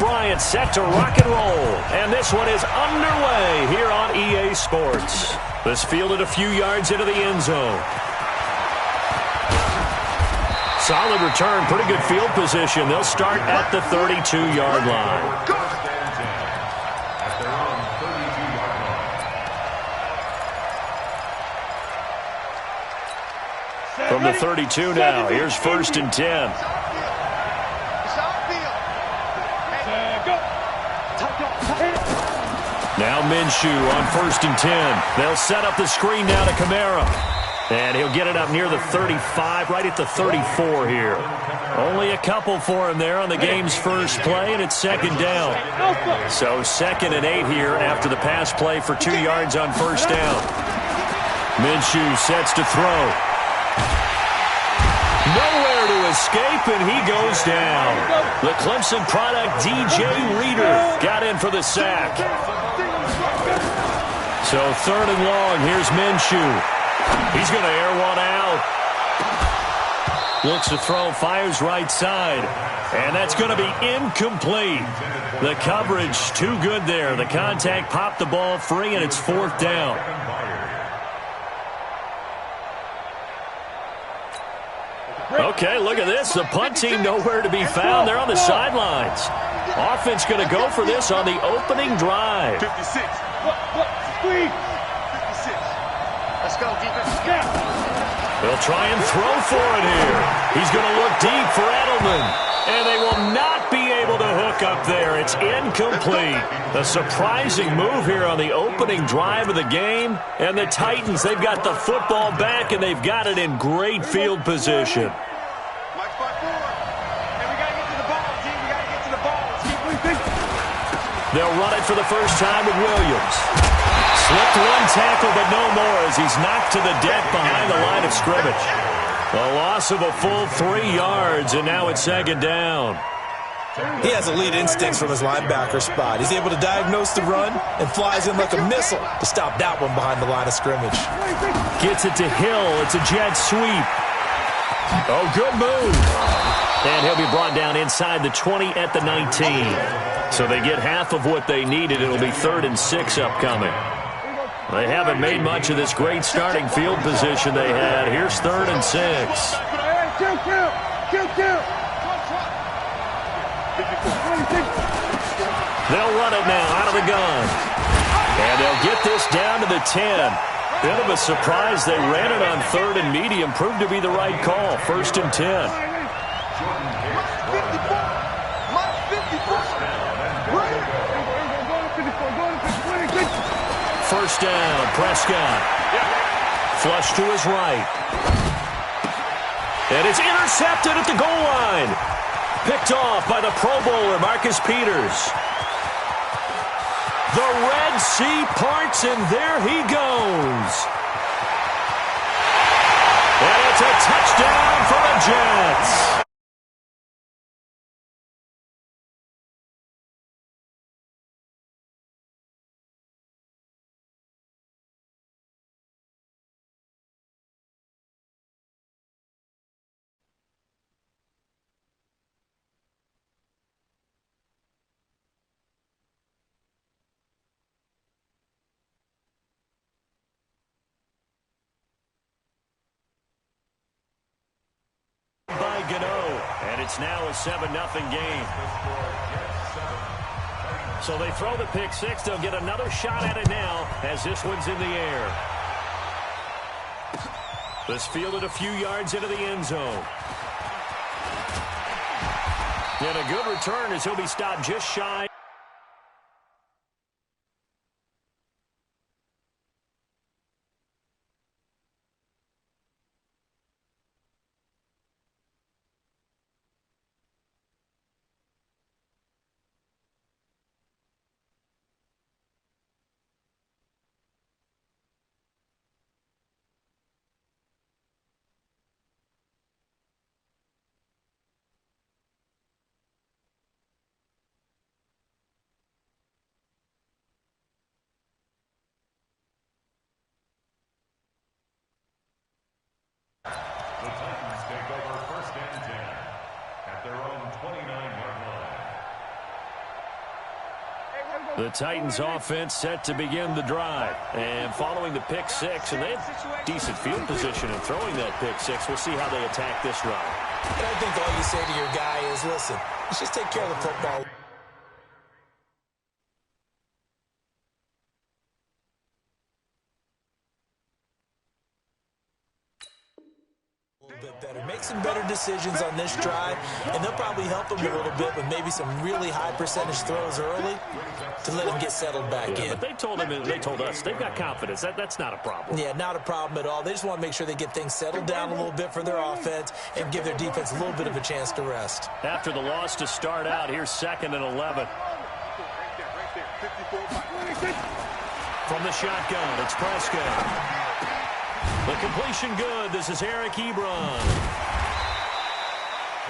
Bryant set to rock and roll. And this one is underway here on EA Sports. This fielded a few yards into the end zone. Solid return, pretty good field position. They'll start at the 32-yard line. From the 32 now, here's 1st and 10. Now Minshew on 1st and 10. They'll set up the screen now to Kamara. And he'll get it up near the 35, right at the 34 here. Only a couple for him there on the game's first play, and it's 2nd down. So 2nd and 8 here after the pass play for 2 yards on 1st down. Minshew sets to throw. Nowhere to escape, and he goes down. The Clemson product, DJ Reader, got in for the sack. So 3rd and long, here's Minshew. He's going to air one out. Looks to throw, fires right side. And that's going to be incomplete. The coverage too good there. The contact popped the ball free, and it's 4th down. Okay, look at this. The punt team nowhere to be found. They're on the sidelines. Offense going to go for this on the opening drive. 56. 56. Let's go, defense. They'll try and throw for it here. He's going to look deep for Edelman. And they will not be able to hook up there. It's incomplete. A surprising move here on the opening drive of the game. And the Titans, they've got the football back, and they've got it in great field position. They'll run it for the first time with Williams. Slipped one tackle, but no more as he's knocked to the deck behind the line of scrimmage. A loss of a full 3 yards, and now it's 2nd down. He has elite instincts from his linebacker spot. He's able to diagnose the run and flies in like a missile to stop that one behind the line of scrimmage. Gets it to Hill. It's a jet sweep. Oh, good move. And he'll be brought down inside the 20 at the 19. So they get half of what they needed. It'll be 3rd and 6 upcoming. They haven't made much of this great starting field position they had. Here's 3rd and 6. They'll run it now out of the gun. And they'll get this down to the 10. Bit of a surprise. They ran it on 3rd and medium. Proved to be the right call. 1st and 10. First down, Prescott. Flush to his right. And it's intercepted at the goal line. Picked off by the Pro Bowler, Marcus Peters. The Red Sea parts, and there he goes. And it's a touchdown for the Jets. By Gano, and it's now a 7-0 game. So they throw the pick six. They'll get another shot at it now as this one's in the air. This fielded a few yards into the end zone. And a good return as he'll be stopped just shy. The Titans take over 1st and 10 at their own 29-yard line. The Titans offense set to begin the drive. And following the pick six, and they have decent field position in throwing that pick six. We'll see how they attack this run. And I think all you say to your guy is, listen, let's just take care of the football. Bit better. Make some better decisions on this drive, and they'll probably help them a little bit with maybe some really high percentage throws early to let them get settled back in. But they told us they've got confidence. That's not a problem. Yeah, not a problem at all. They just want to make sure they get things settled down a little bit for their offense and give their defense a little bit of a chance to rest. After the loss to start out, here's 2nd and 11. From the shotgun, it's Prescott. The completion good. This is Eric Ebron.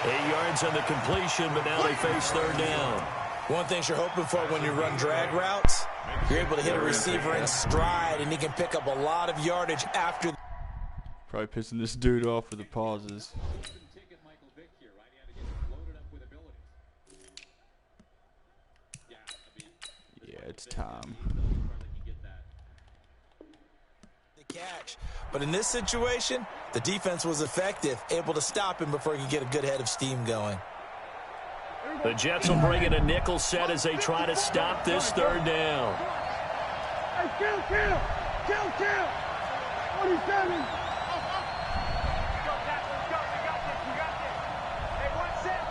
8 yards on the completion, but now they face 3rd down. One thing you're hoping for when you run drag routes, you're able to hit a receiver in stride, and he can pick up a lot of yardage after. Probably pissing this dude off with the pauses. Yeah, it's time. Catch. But in this situation, the defense was effective, able to stop him before he could get a good head of steam going. The Jets will bring in a nickel set as they try to stop this 3rd down. Hey, kill! 47! Let's go. We got this. Hey, one set.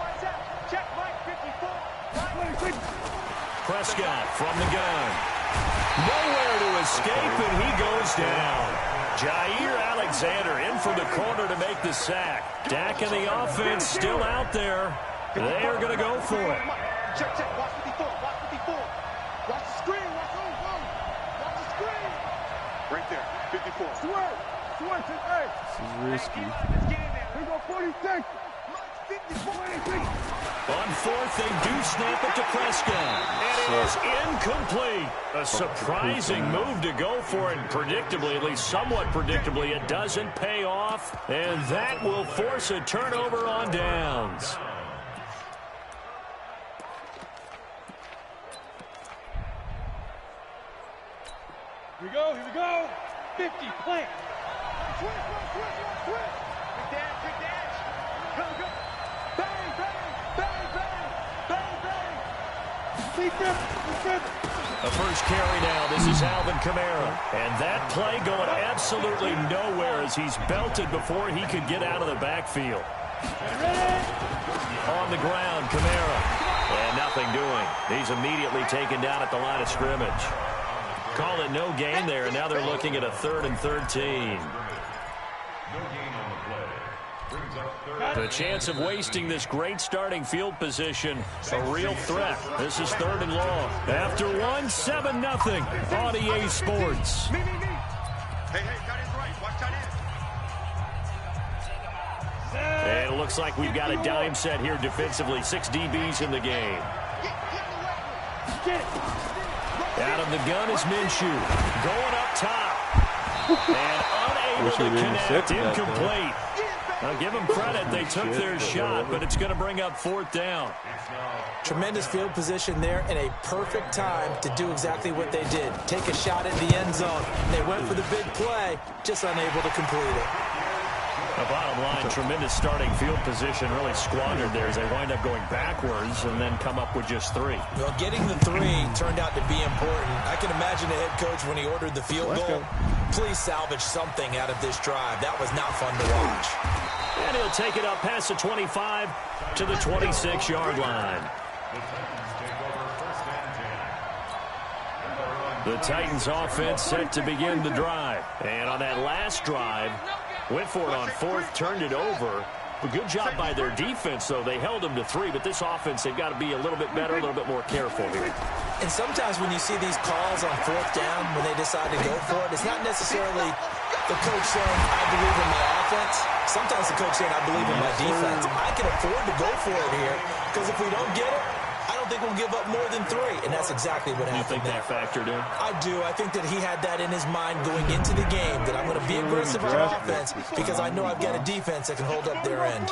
Check Mike, 54. Prescott from the gun. Nowhere to escape, and he goes down. Jair Alexander in from the corner to make the sack. Dak and the offense still out there. They are going to go for it. Check. Watch 54. Watch the screen. Watch the screen. Right there, 54. Swerve. This is risky. We go 46. 54. On 4th, they do snap it to Prescott. And it is incomplete. A surprising move to go for it. Predictably, at least somewhat predictably, it doesn't pay off. And that will force a turnover on downs. Here we go. 50, plant. Switch. Good dash. Go. Bang. The first carry now. This is Alvin Kamara. And that play going absolutely nowhere as he's belted before he could get out of the backfield. On the ground, Kamara. And nothing doing. He's immediately taken down at the line of scrimmage. Call it no gain there, and now they're looking at a 3rd and 13. The chance of wasting this great starting field position, a real threat. This is 3rd and long. After 1, 7-0 on EA Sports. Hey, got his right. Watch that in. And it looks like we've got a dime set here defensively. 6 DBs in the game. Out of the gun is Minshew. Going up top. And unable to connect. Incomplete. Now, give them credit. They took their shot, but it's going to bring up 4th down. Tremendous field position there and a perfect time to do exactly what they did. Take a shot at the end zone. They went for the big play, just unable to complete it. The bottom line, tremendous starting field position, really squandered there as they wind up going backwards and then come up with just 3. Well, getting the 3 turned out to be important. I can imagine the head coach when he ordered the field goal. Please salvage something out of this drive. That was not fun to watch. And he'll take it up past the 25 to the 26-yard line. The Titans offense set to begin the drive. And on that last drive, went for it on 4th, turned it over. A good job by their defense, though. They held them to 3, but this offense, they've got to be a little bit better, a little bit more careful here. And sometimes when you see these calls on 4th down, when they decide to go for it, it's not necessarily the coach saying, I believe in my offense. Sometimes the coach saying, I believe in my defense. I can afford to go for it here, because if we don't get it, I don't think we'll give up more than 3, and that's exactly what happened. You think that factored in? I do. I think that he had that in his mind going into the game, that I'm going to be aggressive on offense because I know I've got a defense that can hold up their end.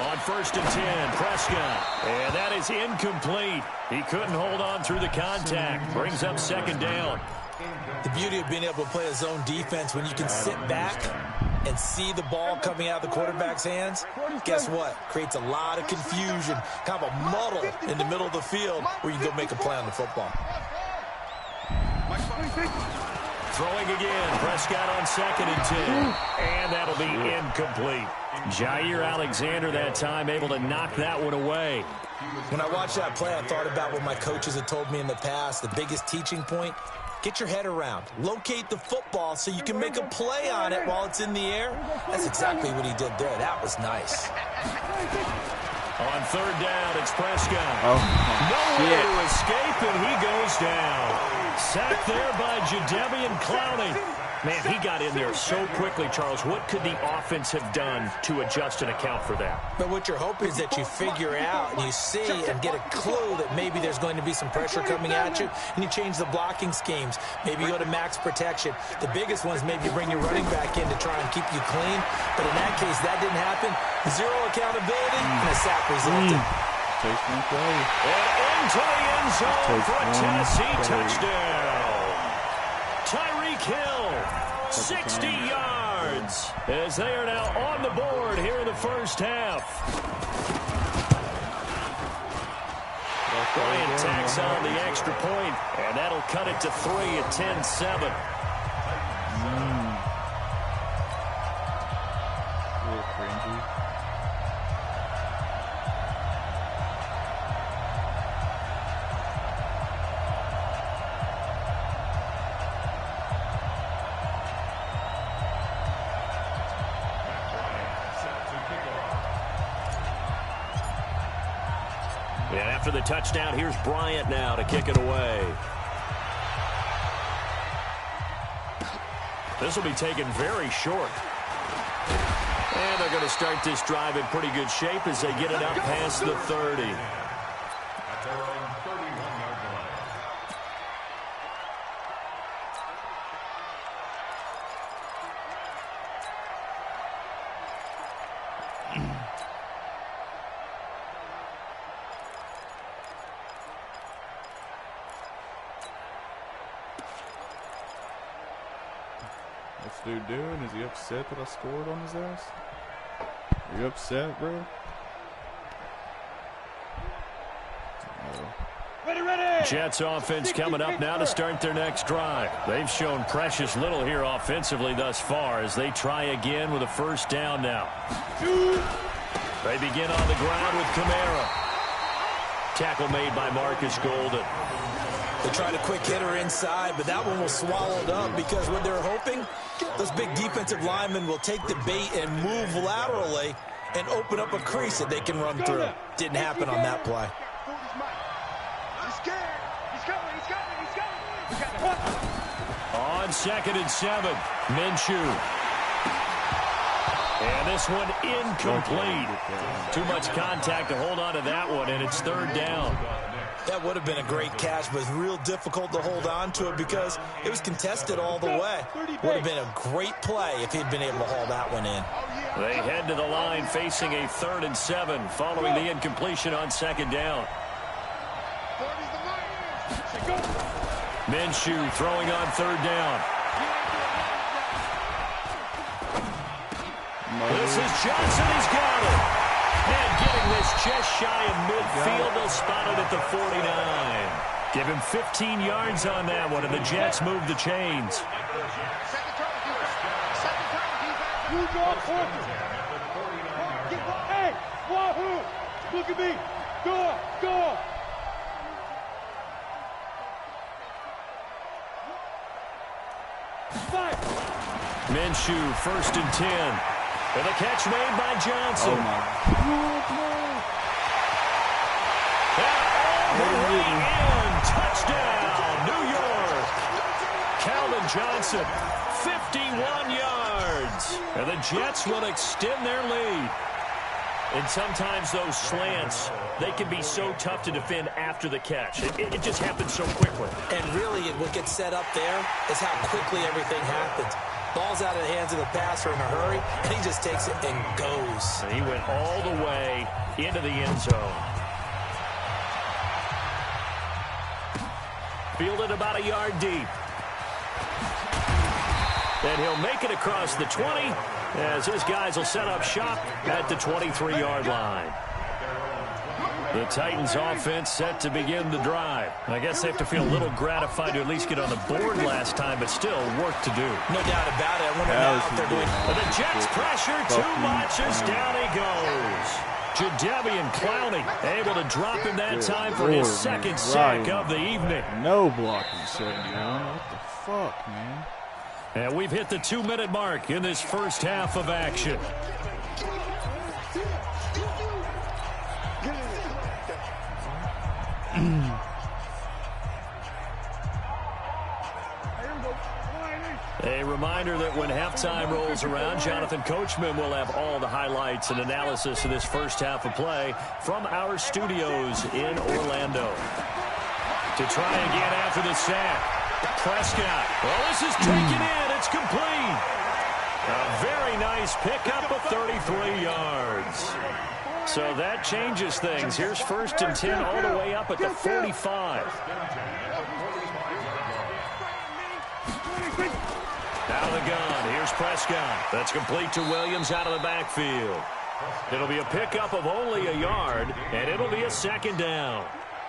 On 1st and 10, Prescott. And that is incomplete. He couldn't hold on through the contact. Brings up 2nd down. The beauty of being able to play a zone defense when you can sit back and see the ball coming out of the quarterback's hands, guess what? Creates a lot of confusion, kind of a muddle in the middle of the field where you can go make a play on the football. Throwing again, Prescott on 2nd and 10. And that'll be incomplete. Jair Alexander that time able to knock that one away. When I watched that play, I thought about what my coaches had told me in the past. The biggest teaching point, get your head around. Locate the football so you can make a play on it while it's in the air. That's exactly what he did there. That was nice. On 3rd down, it's Prescott. Oh, Nowhere to escape, and he goes down. Sacked there by Jadeveon Clowney. Man, he got in there so quickly, Charles. What could the offense have done to adjust and account for that? But what you're hoping is that you figure out and you see and get a clue that maybe there's going to be some pressure coming at you, and you change the blocking schemes. Maybe you go to max protection. The biggest one is maybe you bring your running back in to try and keep you clean. But in that case, that didn't happen. Zero accountability, and a sack resulted. Takes one play. And into the end zone for a Tennessee touchdown. Tyreek Hill, 60 yards, as they are now on the board here in the first half. Bryant tacks on the extra point, and that'll cut it to 3 at 10-7. Real cringy. And after the touchdown, here's Bryant now to kick it away. This will be taken very short. And they're going to start this drive in pretty good shape as they get it up past the 30. At their own 31-yard line. What's dude doing? Is he upset that I scored on his ass? Are you upset, bro? No. Jets offense coming up now to start their next drive. They've shown precious little here offensively thus far as they try again with a 1st down now. They begin on the ground with Kamara. Tackle made by Marcus Golden. They tried a quick hitter inside, but that one was swallowed up because what they're hoping, those big defensive linemen will take the bait and move laterally and open up a crease that they can run through. Didn't happen on that play. On 2nd and 7, Minshew. And this one incomplete. Too much contact to hold on to that one, and it's 3rd down. That would have been a great catch, but it's real difficult to hold on to it because it was contested all the way. Would have been a great play if he'd been able to haul that one in. They head to the line facing a 3rd and 7 following the incompletion on 2nd down. Minshew throwing on 3rd down. This is Johnson. He's got it. And getting this just shy of midfield. They'll spot it at the 49. Give him 15 yards on that one, and the Jets move the chains. Hey, Wahoo! Look at me! Go! Go! Minshew, 1st and 10. And the catch made by Johnson. Touchdown, New York. Calvin Johnson, 51 yards. And the Jets will extend their lead. And sometimes those slants, they can be so tough to defend after the catch. It just happens so quickly. And really, what gets set up there is how quickly everything happens. Ball's out of the hands of the passer in a hurry, and he just takes it and goes. And he went all the way into the end zone. Fielded about a yard deep. And he'll make it across the 20 as his guys will set up shop at the 23-yard line. The Titans offense set to begin the drive. I guess they have to feel a little gratified to at least get on the board last time, but still work to do. No doubt about it. I wonder now if they're going. But the Jets pressure too much as down he goes. Jadeveon Clowney able to drop him that time for his second sack of the evening. No blocking, 71. What the fuck, man? And we've hit the 2-minute mark in this first half of action. A reminder that when halftime rolls around, Jonathan Coachman will have all the highlights and analysis of this first half of play from our studios in Orlando. To try again after the sack. Prescott. Well, this is taken in. It's complete. A very nice pickup of 33 yards. So that changes things. Here's 1st and 10 all the way up at the 45. Out of the gun. Here's Prescott. That's complete to Williams out of the backfield. It'll be a pickup of only a yard, and it'll be a 2nd down.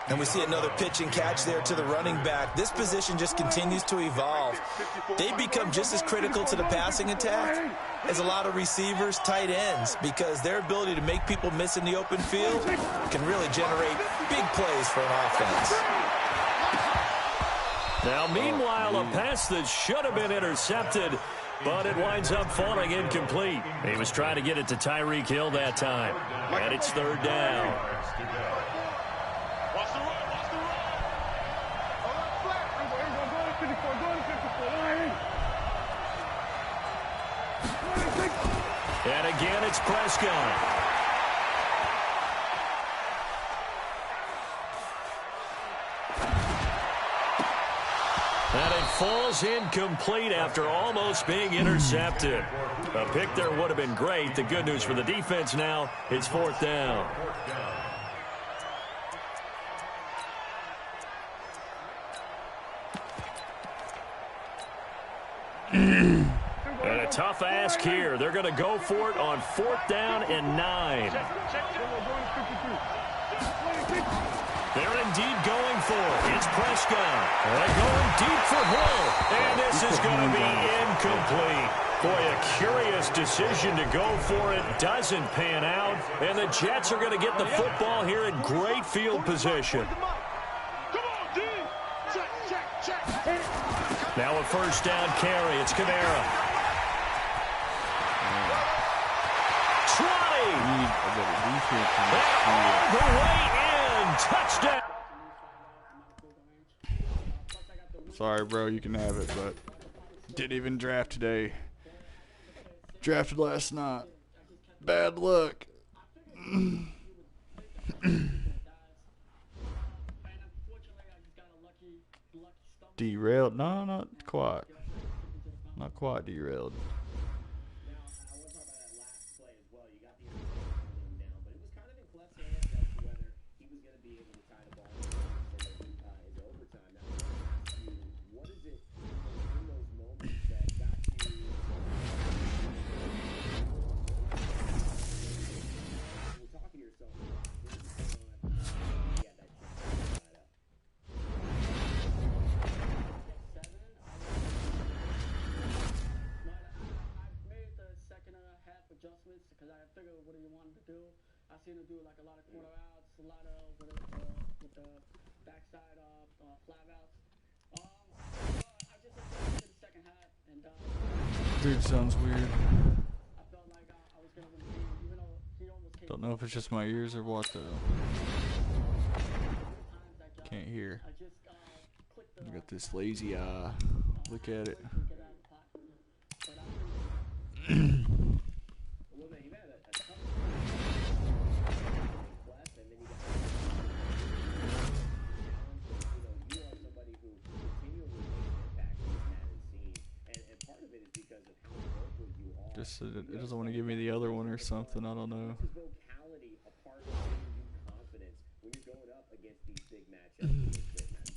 And we see another pitch and catch there to the running back. This position just continues to evolve. They become just as critical to the passing attack as a lot of receivers, tight ends, because their ability to make people miss in the open field can really generate big plays for an offense. Now, meanwhile, a pass that should have been intercepted, but it winds up falling incomplete. He was trying to get it to Tyreek Hill that time. And it's 3rd down. And again, it's Prescott. And it falls incomplete after almost being intercepted. A pick there would have been great. The good news for the defense now, it's 4th down. And a tough ask here. They're going to go for it on 4th down and 9. They're indeed going for it. It's Prescott. They're going deep for Hill. And this is going to be incomplete. Boy, a curious decision to go for it. Doesn't pan out. And the Jets are going to get the football here in great field position. Now a 1st down carry. It's Kamara. 20. And all the way in. Touchdown. Sorry, bro. You can have it, but didn't even draft today. Drafted last night. Bad luck. Derailed? No, not quite. Not quite derailed. Because I figured what he wanted to do. I seen him do like a lot of corner outs, a lot of with the backside flat outs. I just looked at the second half and Dude, sounds weird. I felt like I was gonna win the game, even though he almost came. Don't know if it's just my ears or what though. Can't hear. I just clicked the. I got this lazy eye. Look at it. Because of Just it doesn't want to give me the other one or something. I don't know. Vocality a part of giving you confidence when you're going up against these big matchups with great match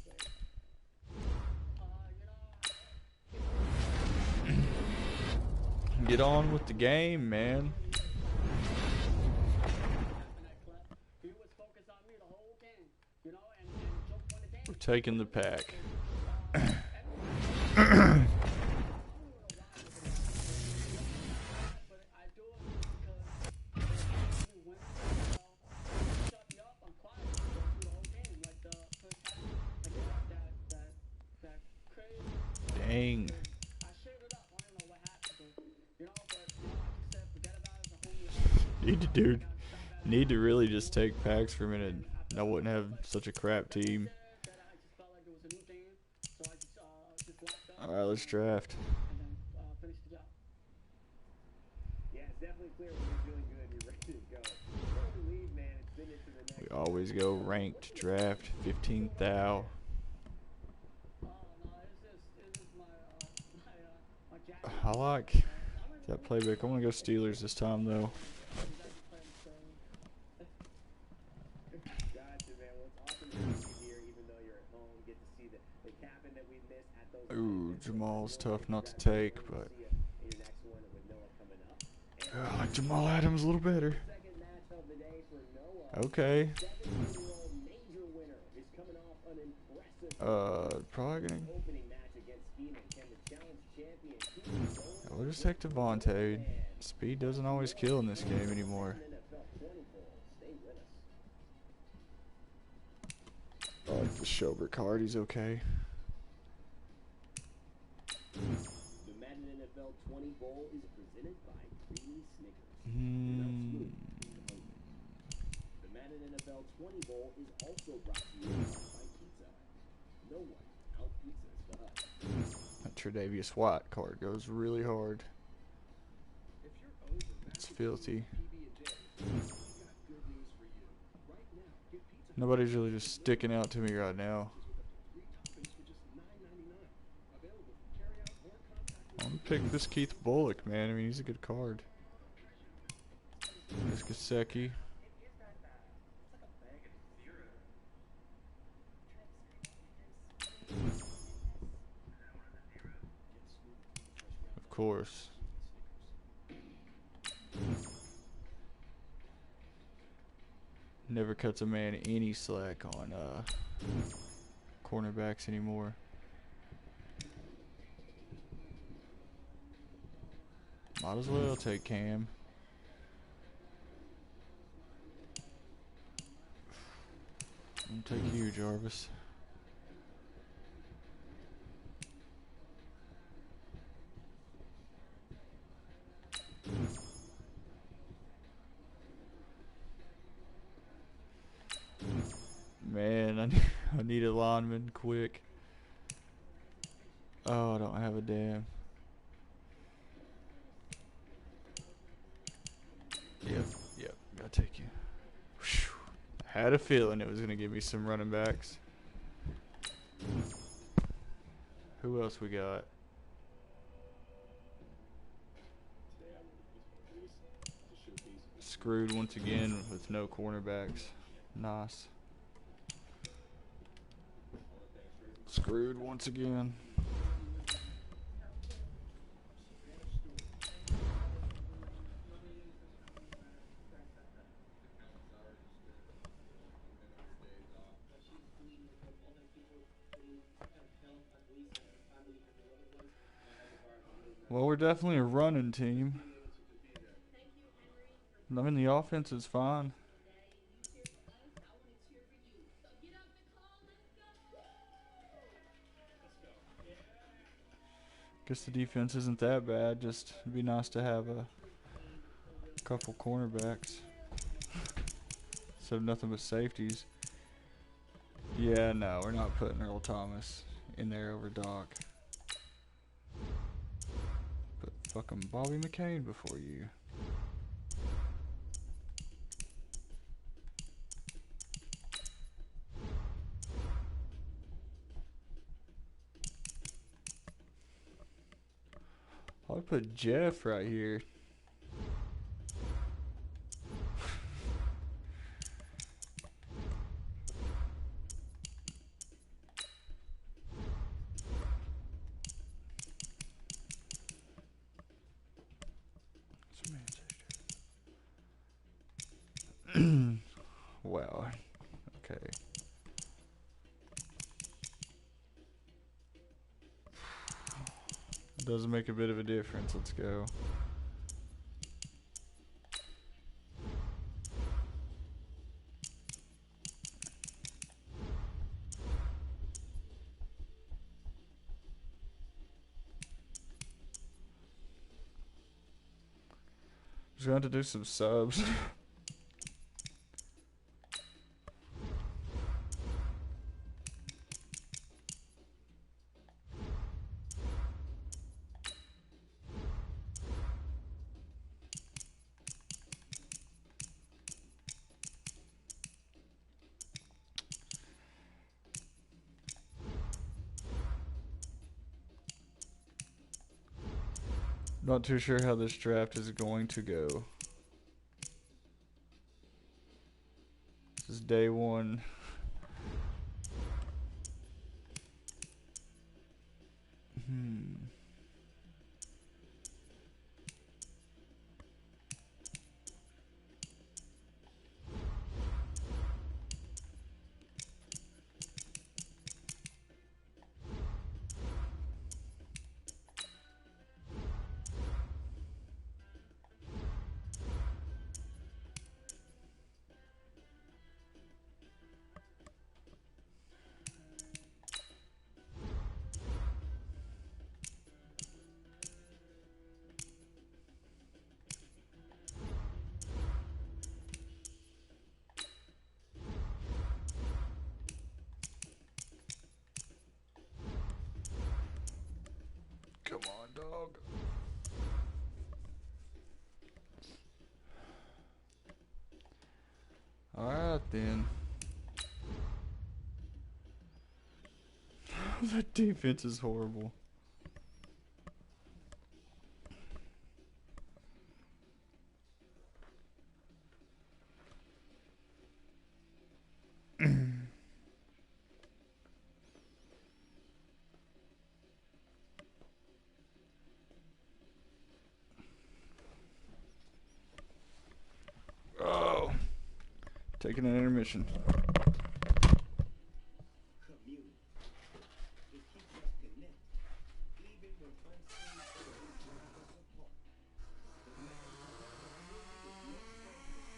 players? Get on with the game, man. He was focused on me the whole game, you know, and Joe pointed out. We're taking the pack. Dang. Need to really just take packs for a minute. I wouldn't have such a crap team. Alright, let's draft. Yeah, it's definitely clear when you're feeling good, you're ready to go. Don't believe, man, it's been into the next. We always go ranked draft 15,000. I like that playbook. I'm gonna go Steelers this time though. Gotcha, man. Well, it's awesome to have you here, even though you're at home. Get to see the cabin that we missed at those. Ooh, Jamal's tough not to take, but See you in your next one with Noah coming up. I like Jamal Adams a little better. Second match of the day for Noah. Okay. 7-year-old major winner is coming off an impressive Probably gonna. opening match against Scheming. Can the challenge champion keep it going? We'll just take Devontae. Speed doesn't always kill in this game anymore. NFL 20 bowl. Stay with us. I like the Schobert card. He's okay. The Madden NFL 20 Bowl is presented by Creamy Snickers. The Madden NFL 20 Bowl is also brought to you by Pizza. No one out pizzas the hut. That Tre'Davious White card goes really hard. It's filthy. Nobody's really just sticking out to me right now. I'm gonna pick this Keith Bullock, man. I mean, he's a good card. There's Gesicki. Of course. Never cuts a man any slack on cornerbacks anymore. Might as well take Cam. I'm gonna take you, Jarvis. Man, I need a lineman quick. Oh, I don't have a damn. Yep, gotta take you. Whew. I had a feeling it was gonna give me some running backs. Who else we got? Screwed once again with no cornerbacks. Nice. Screwed once again. Well, we're definitely a running team. I mean, the offense is fine. Guess the defense isn't that bad. Just it'd be nice to have a couple cornerbacks. So nothing but safeties. Yeah, no, we're not putting Earl Thomas in there over Doc. Put fucking Bobby McCain before you. I'll put Jeff right here. Okay. Does make a bit of a difference. Let's go. Just going to do some subs. Not too sure how this draft is going to go. This is day one. Come on, dog. Alright then. That defense is horrible. Oh, taking an intermission. Community. It keeps us connected, even when unseen forces drive us apart. The Madden is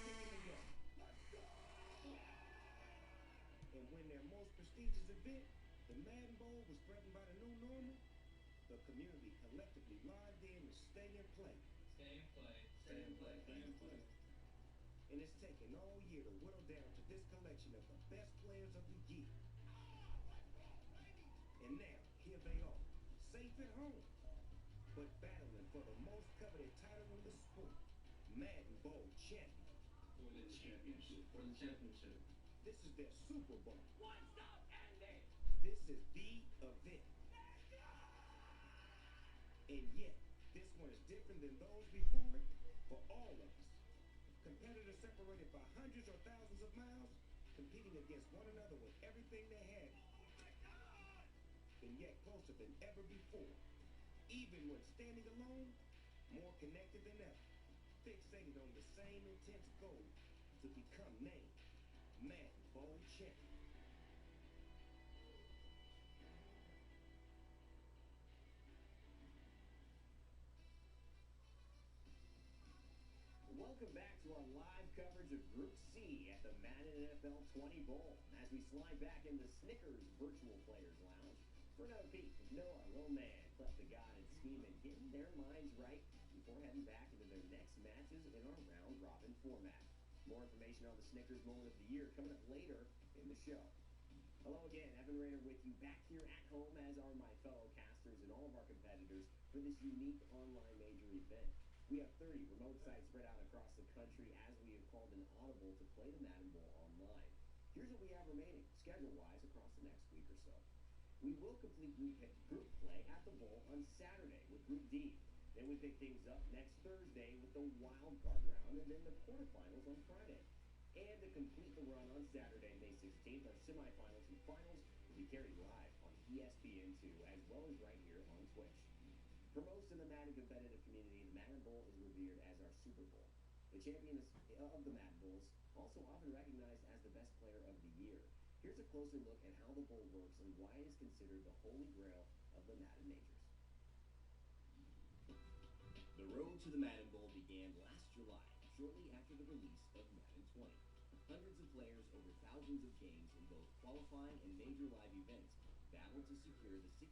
sticking together. And when their most prestigious event, the Madden Bowl, was threatened by the new normal, the community collectively logged in to stay in play. Stay in play. Stay in play. Stay in play. And it's taken all year to whittle down to this collection of the best players of the year. And now, here they are, safe at home, but battling for the most coveted title in the sport, Madden Bowl champion. For the championship. For the championship. This is their Super Bowl. What's up, Andy? This is the event. And yet, this one is different than those before it for all of us. Competitors separated by hundreds or thousands of miles, competing against one another with everything they had, and yet closer than ever before. Even when standing alone, more connected than ever, fixated on the same intense goal to become named Madden Bowl champion. Welcome back to our live coverage of Group C at the Madden NFL 20 Bowl as we slide back into Snickers Virtual Players Lounge for another peek of Noah, Lil Man, Clef the God, and Scheme, getting their minds right before heading back into their next matches in our round-robin format. More information on the Snickers Moment of the Year coming up later in the show. Hello again, Evan Rayner with you back here at home, as are my fellow casters and all of our competitors for this unique online major event. We have 30 remote sites spread out across the country as we have called an audible to play the Madden Bowl online. Here's what we have remaining, schedule-wise, across the next week or so. We will complete group play at the Bowl on Saturday with Group D. Then we pick things up next Thursday with the wild card round, and then the quarterfinals on Friday. And to complete the run on Saturday, May 16th, our semifinals and finals will be carried live on ESPN2 as well as right here on Twitch. For most in the Madden competitive community, the Madden Bowl is revered as our Super Bowl. The champion of the Madden Bowl is also often recognized as the best player of the year. Here's a closer look at how the bowl works and why it is considered the holy grail of the Madden majors. The road to the Madden Bowl began last July, shortly after the release of Madden 20. Hundreds of players over thousands of games in both qualifying and major live events battled to secure the 16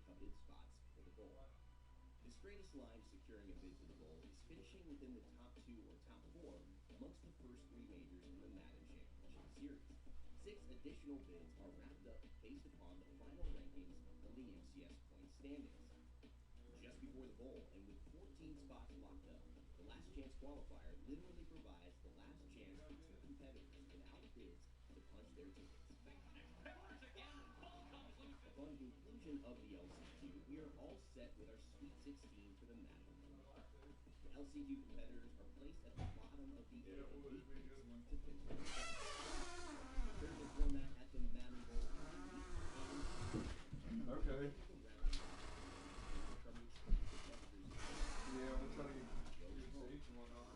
coveted spots for the bowl. The straightest line to securing a bid for the bowl is finishing within the top 2 or top 4 amongst the first 3 majors in the Madden Championship Series. 6 additional bids are wrapped up based upon the final rankings of the MCS point standings. Just before the bowl, and with 14 spots locked up, the last chance qualifier literally provides the last chance for 2 competitors without bids to punch their tickets. Upon conclusion of the LCQ, we are all set with our Sweet 16 for the Madden Bowl. The LCQ competitors are placed at the bottom of the A and B groups to finish the There's a format at the Madden Bowl. Okay. Yeah, we'll try to get stage and whatnot.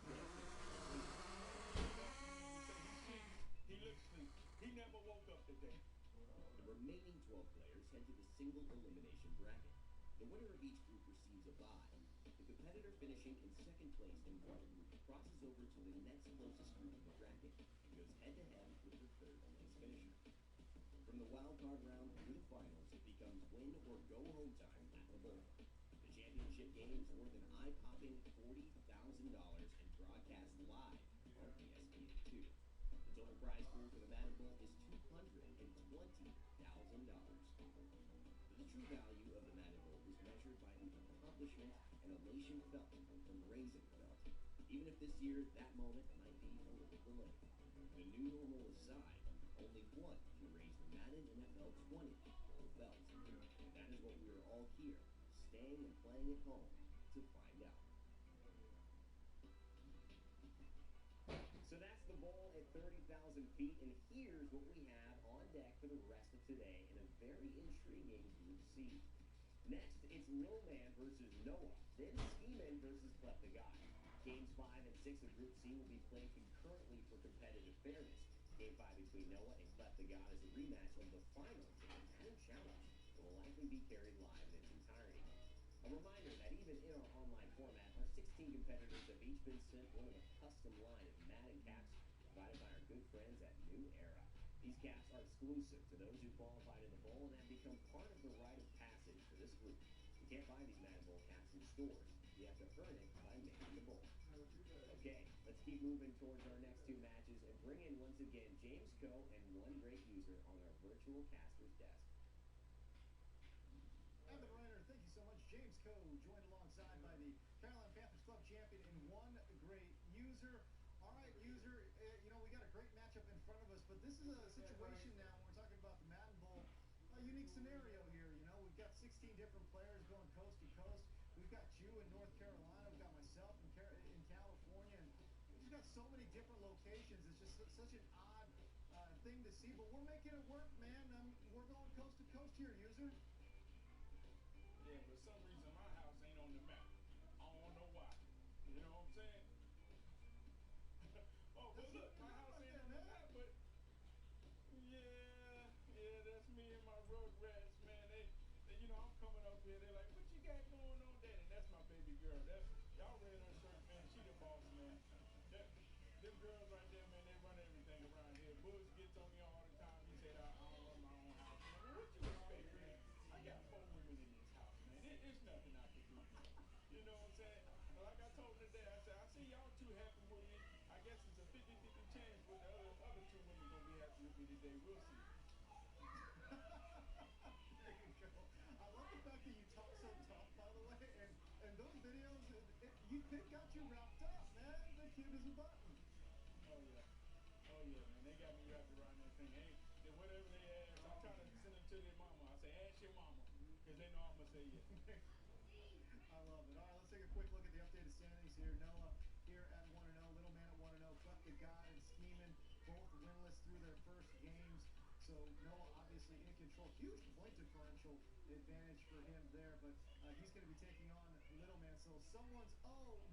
He looks sleepy. He never woke up today. The remaining 12 players head to the single elimination bracket. The winner of each group receives a bye. The competitor finishing in second place in one group crosses over to the next closest group in the bracket and goes head-to-head with the third place finisher. From the wild card round to the finals, it becomes win or go home time at the bowl. The championship game is worth an eye-popping $40,000 and broadcast live on ESPN2. The total prize pool for the Madden Bowl is $220,000. The true value of the Madden Bowl is measured by the accomplishment and elation felt from raising the belt. Even if this year that moment might be a little delayed. The new normal aside, only one can raise the Madden NFL 20 bowl belt. And that is what we are all here, staying and playing at home, to find out. So that's the bowl at 30,000 feet, and here's what we have on deck for the rest of today in a very intriguing Group C. Next, it's Lil Man versus Noah, then Scheme-In versus Clef the God. Games 5 and 6 of Group C will be played concurrently for competitive fairness. Game 5 between Noah and Clef the God is a rematch of the finals of the Madden Challenge and will likely be carried live in its entirety. A reminder that even in our online format, our 16 competitors have each been sent one of a custom line of Madden caps provided by our good friends at New Era. These caps are exclusive to those who qualified in the bowl and have become part of the rite of passage for this group. You can't find these Madden Bowl caps in stores. You have to earn it by making the bowl. Okay, let's keep moving towards our next 2 matches and bring in once again James Coe and one great user on our virtual caster's desk. Evan Reiner, thank you so much. James Coe, joined alongside by the Carolina Panthers Club champion and one great user. All right, user, we got a great matchup in front of us, but this is a situation now when we're talking about the Madden Bowl, a unique scenario here. We've got 16 different players going coast to coast. We've got you in North Carolina. We've got myself in California. And we've just got so many different locations. It's just such an odd thing to see, but we're making it work, man. We're going coast to coast here, user. Yeah, for some reason my house ain't on the map. I don't know why. You know what I'm saying? Oh, but look, my house ain't on the map, but yeah, that's me and my Rugrats, man. They I'm coming up here. They're like, what you got going on, Daddy? That's my baby girl. Y'all read her shirt, man. She the boss, man. Them girls right there, man, they run everything around here. Buzz gets on me all the time. He said, I don't run my own house. Man, what you expect, man? I got 4 women in this house, man. It's nothing I can do. You know what I'm saying? Like I told her today, I said, I see y'all 2 happy with me. I guess it's a 50-50 chance, but the other 2 women gonna be happy with me today. We'll see. There you go. I love the fact that you talk so tough, by the way, and those videos, they got you wrapped up, man. The kid is a button. Oh yeah, man. They got me wrapped around that thing. Whatever they ask, I'm trying to send them to their mama. I say, ask your mama, because they know I'm gonna say yes. I love it. All right, let's take a quick look at the updated standings here. Noah here at 1-0, Little Man at 1-0, Clef the God and Scheme-In both winless through their first games. So Noah obviously in control. Huge point differential advantage for him there, but he's going to be taking on Little Man. So someone's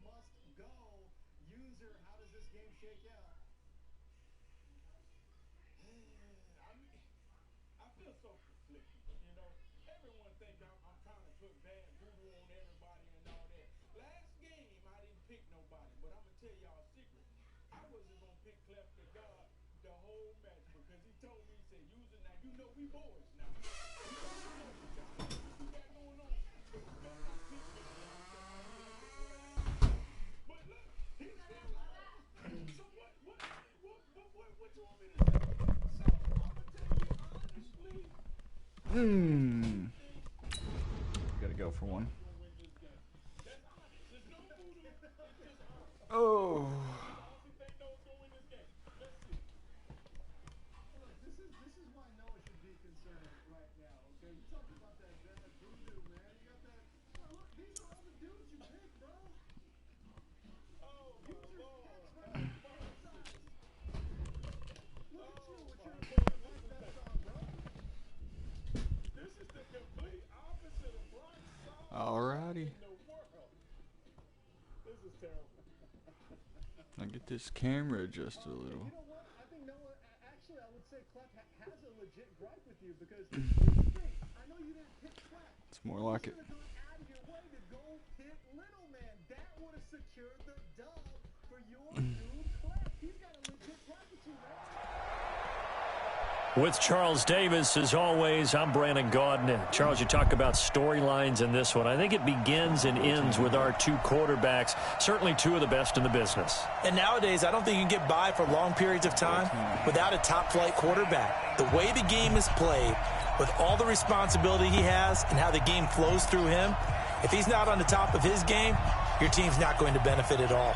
must go. User, how does this game shake out? put bad voodoo on everybody and all that. Last game, I didn't pick nobody, but I'm gonna tell y'all a secret. I wasn't gonna pick Clef the God the whole match because he told me, he said, use it now. You know we boys now. You know what you got going on. But you better not pick me. But look, he's still alive. So what you want me to say? So I'm gonna tell you honestly. Gotta go for one. Oh. This is why Noah should be concerned right now. Okay, you talking about that voodoo, man. You got that. Look, these are all the dudes you pick, bro. Use your picks, bro. Look at you with your like that song, bro. This is the complete opposite of Brock's song Alrighty. in the world. This is terrible. I'll get this camera adjusted a little. You know what? I think Noah, actually, I would say Clef has a legit gripe with you because here's the thing. I know you didn't pick Clef. It's more like it. You should have gone out of your way to go pick Little Man. That would have secured the dub for your dude Clef. He's got a legit gripe with you, man. With Charles Davis, as always, I'm Brandon Gaudin. Charles, you talk about storylines in this one. I think it begins and ends with our two quarterbacks, certainly two of the best in the business. And nowadays, I don't think you can get by for long periods of time without a top-flight quarterback. The way the game is played, with all the responsibility he has and how the game flows through him, if he's not on the top of his game, your team's not going to benefit at all.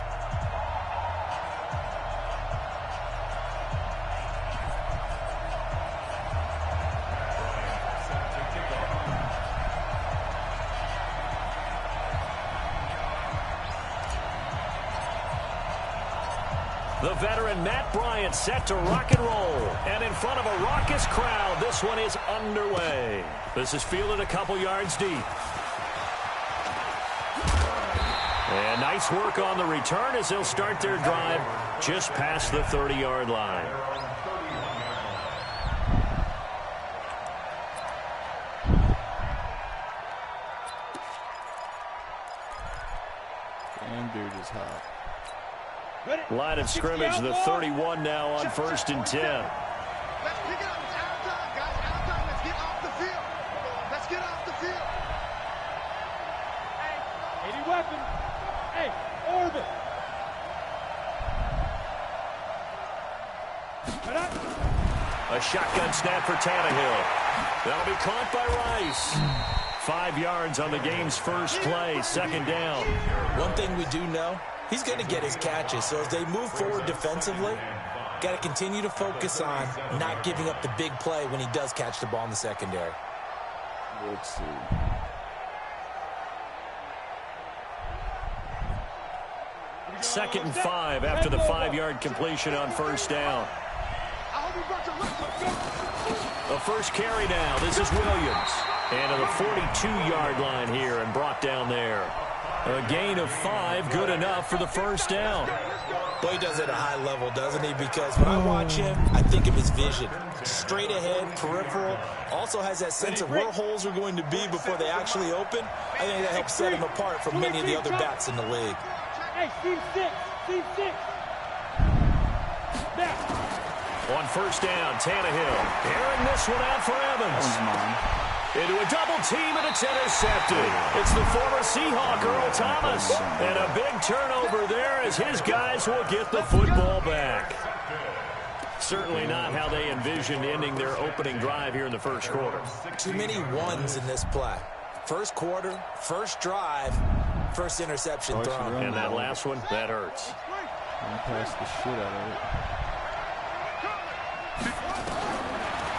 The veteran Matt Bryant set to rock and roll. And in front of a raucous crowd, this one is underway. This is fielded a couple yards deep. And nice work on the return as they'll start their drive just past the 30-yard line. Damn, dude is hot. Line of scrimmage, the 31 now on 1st and 10. Let's pick it up. It's out of time, guys. Out of time. Let's get off the field. Let's get off the field. Hey, any weapon. Hey, orbit. A shotgun snap for Tannehill. That'll be caught by Rice. 5 yards on the game's first play, 2nd down. One thing we do know, he's going to get his catches. So as they move forward defensively, got to continue to focus on not giving up the big play when he does catch the ball in the secondary. Let's see. Second and 5 after the 5-yard completion on 1st down. The first carry now. This is Williams. And to the 42-yard line here and brought down there. A gain of 5, good enough for the 1st down. Well, he does it at a high level, doesn't he? Because when I watch him, I think of his vision. Straight ahead, peripheral. Also has that sense of where holes are going to be before they actually open. I think that helps set him apart from many of the other backs in the league. Hey, Steve 6. Steve 6. Now. On 1st down, Tannehill airing this one out for Evans. Into a double team, and it's intercepted. It's the former Seahawk, Earl Thomas. And a big turnover there as his guys will get the football back. Certainly not how they envisioned ending their opening drive here in the first quarter. Too many ones in this play. First quarter, first drive, first interception thrown. And that last one, that hurts. Pass the shit out of it.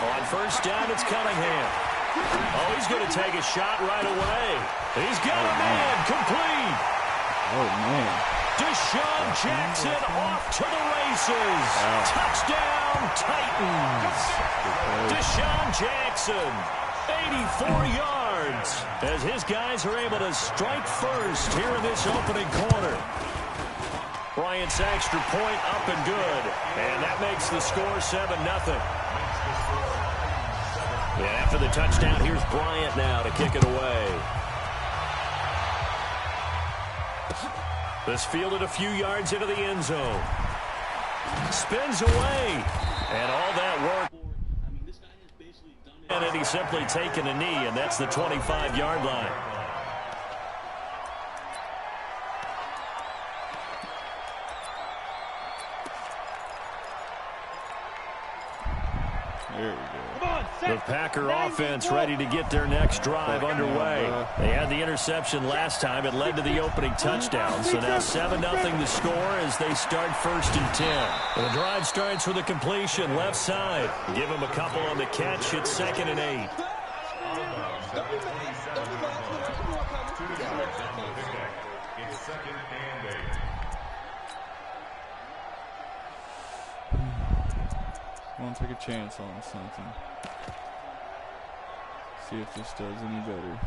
On 1st down, it's Cunningham. Oh, he's going to take a shot right away. He's got a man complete. Oh, man. Deshaun Jackson off to the races. Touchdown, Titans. Deshaun Jackson, 84 yards, as his guys are able to strike first here in this opening quarter. Bryant's extra point up and good, and that makes the score 7-0. And after the touchdown, here's Bryant now to kick it away. This fielded a few yards into the end zone. Spins away. And all that work. And then he's simply taken a knee, and that's the 25-yard line. There we go. The Packer offense ready to get their next drive underway. They had the interception last time. It led to the opening touchdown. So now 7-0 the score as they start 1st and 10. The drive starts with a completion left side. Give them a couple on the catch. It's 2nd and 8. It's 2nd and 8. I want to take a chance on something. See if this does any better.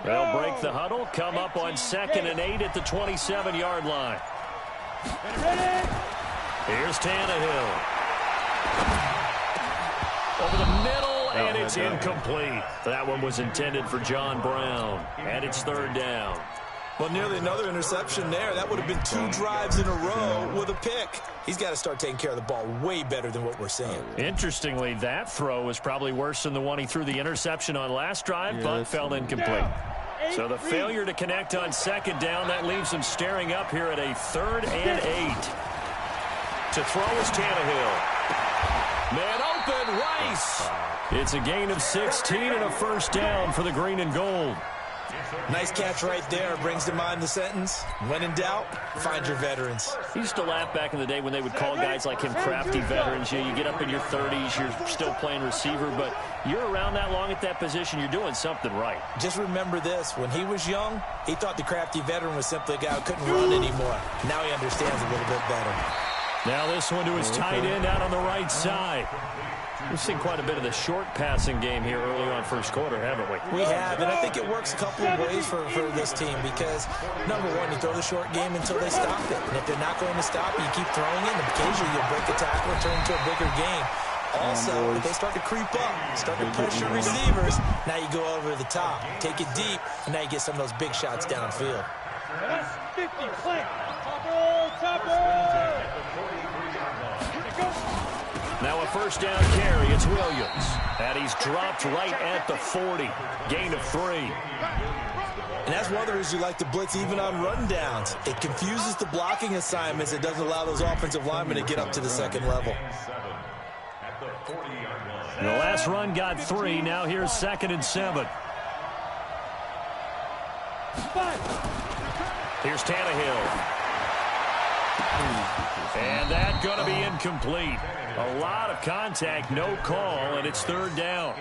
They'll break the huddle, come up on 2nd and 8 at the 27-yard line. Here's Tannehill. Over the middle, and it's incomplete. That one was intended for John Brown, and it's 3rd down. Well, nearly another interception there. That would have been 2 drives in a row with a pick. He's got to start taking care of the ball way better than what we're seeing. Interestingly, that throw was probably worse than the one he threw the interception on last drive, but fell incomplete. So the failure to connect on 2nd down, that leaves him staring up here at a 3rd and 8. To throw is Tannehill. Man open, Rice. It's a gain of 16 and a 1st down for the green and gold. Nice catch right there. Brings to mind the sentence, when in doubt, find your veterans. He used to laugh back in the day when they would call guys like him crafty veterans. You get up in your 30s, you're still playing receiver, but you're around that long at that position, you're doing something right. Just remember this. When he was young, he thought the crafty veteran was simply a guy who couldn't run anymore. Now he understands a little bit better. Now this one to his tight end out on the right side. We've seen quite a bit of the short passing game here early on 1st quarter, haven't we? We have, and I think it works a couple of ways for this team because, number one, you throw the short game until they stop it. And if they're not going to stop it, you keep throwing it, and occasionally you'll break a tackle and turn into a bigger game. Also, if they start to creep up, start to pressure receivers, now you go over the top, take it deep, and now you get some of those big shots downfield. That's 50, play. Topper. Now a 1st down carry, it's Williams. And he's dropped right at the 40. Gain of 3. And that's one of the reasons you like to blitz even on rundowns. It confuses the blocking assignments. It doesn't allow those offensive linemen to get up to the 2nd level. The last run got 3. Now here's 2nd and 7. Here's Tannehill. And that's going to be incomplete. A lot of contact, no call, and it's 3rd down.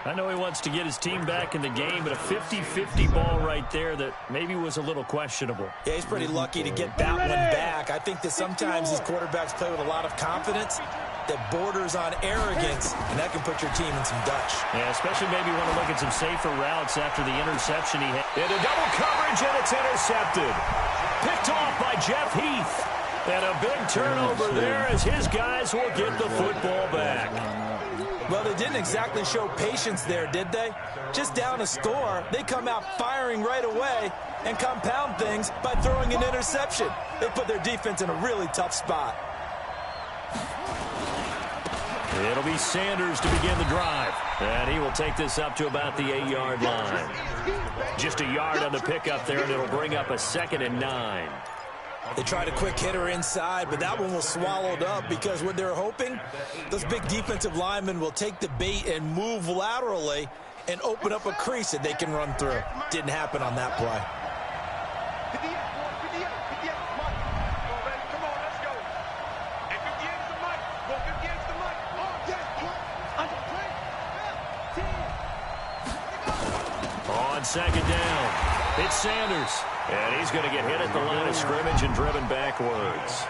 I know he wants to get his team back in the game, but a 50-50 ball right there that maybe was a little questionable. Yeah, he's pretty lucky to get that one back. I think that sometimes these quarterbacks play with a lot of confidence that borders on arrogance, and that can put your team in some Dutch. Yeah, especially maybe want to look at some safer routes after the interception he had. Into double coverage, and it's intercepted. Picked off by Jeff Heath. And a big turnover there as his guys will get the football back. Well, they didn't exactly show patience there, did they? Just down a score, they come out firing right away and compound things by throwing an interception. They put their defense in a really tough spot. It'll be Sanders to begin the drive. And he will take this up to about the 8-yard line. Just a yard on the pickup there, and it'll bring up a 2nd and 9. They tried a quick hitter inside, but that one was swallowed up because what they're hoping, those big defensive linemen will take the bait and move laterally and open up a crease that they can run through. Didn't happen on that play. On 2nd down, it's Sanders. And he's going to get hit at the line of scrimmage and driven backwards.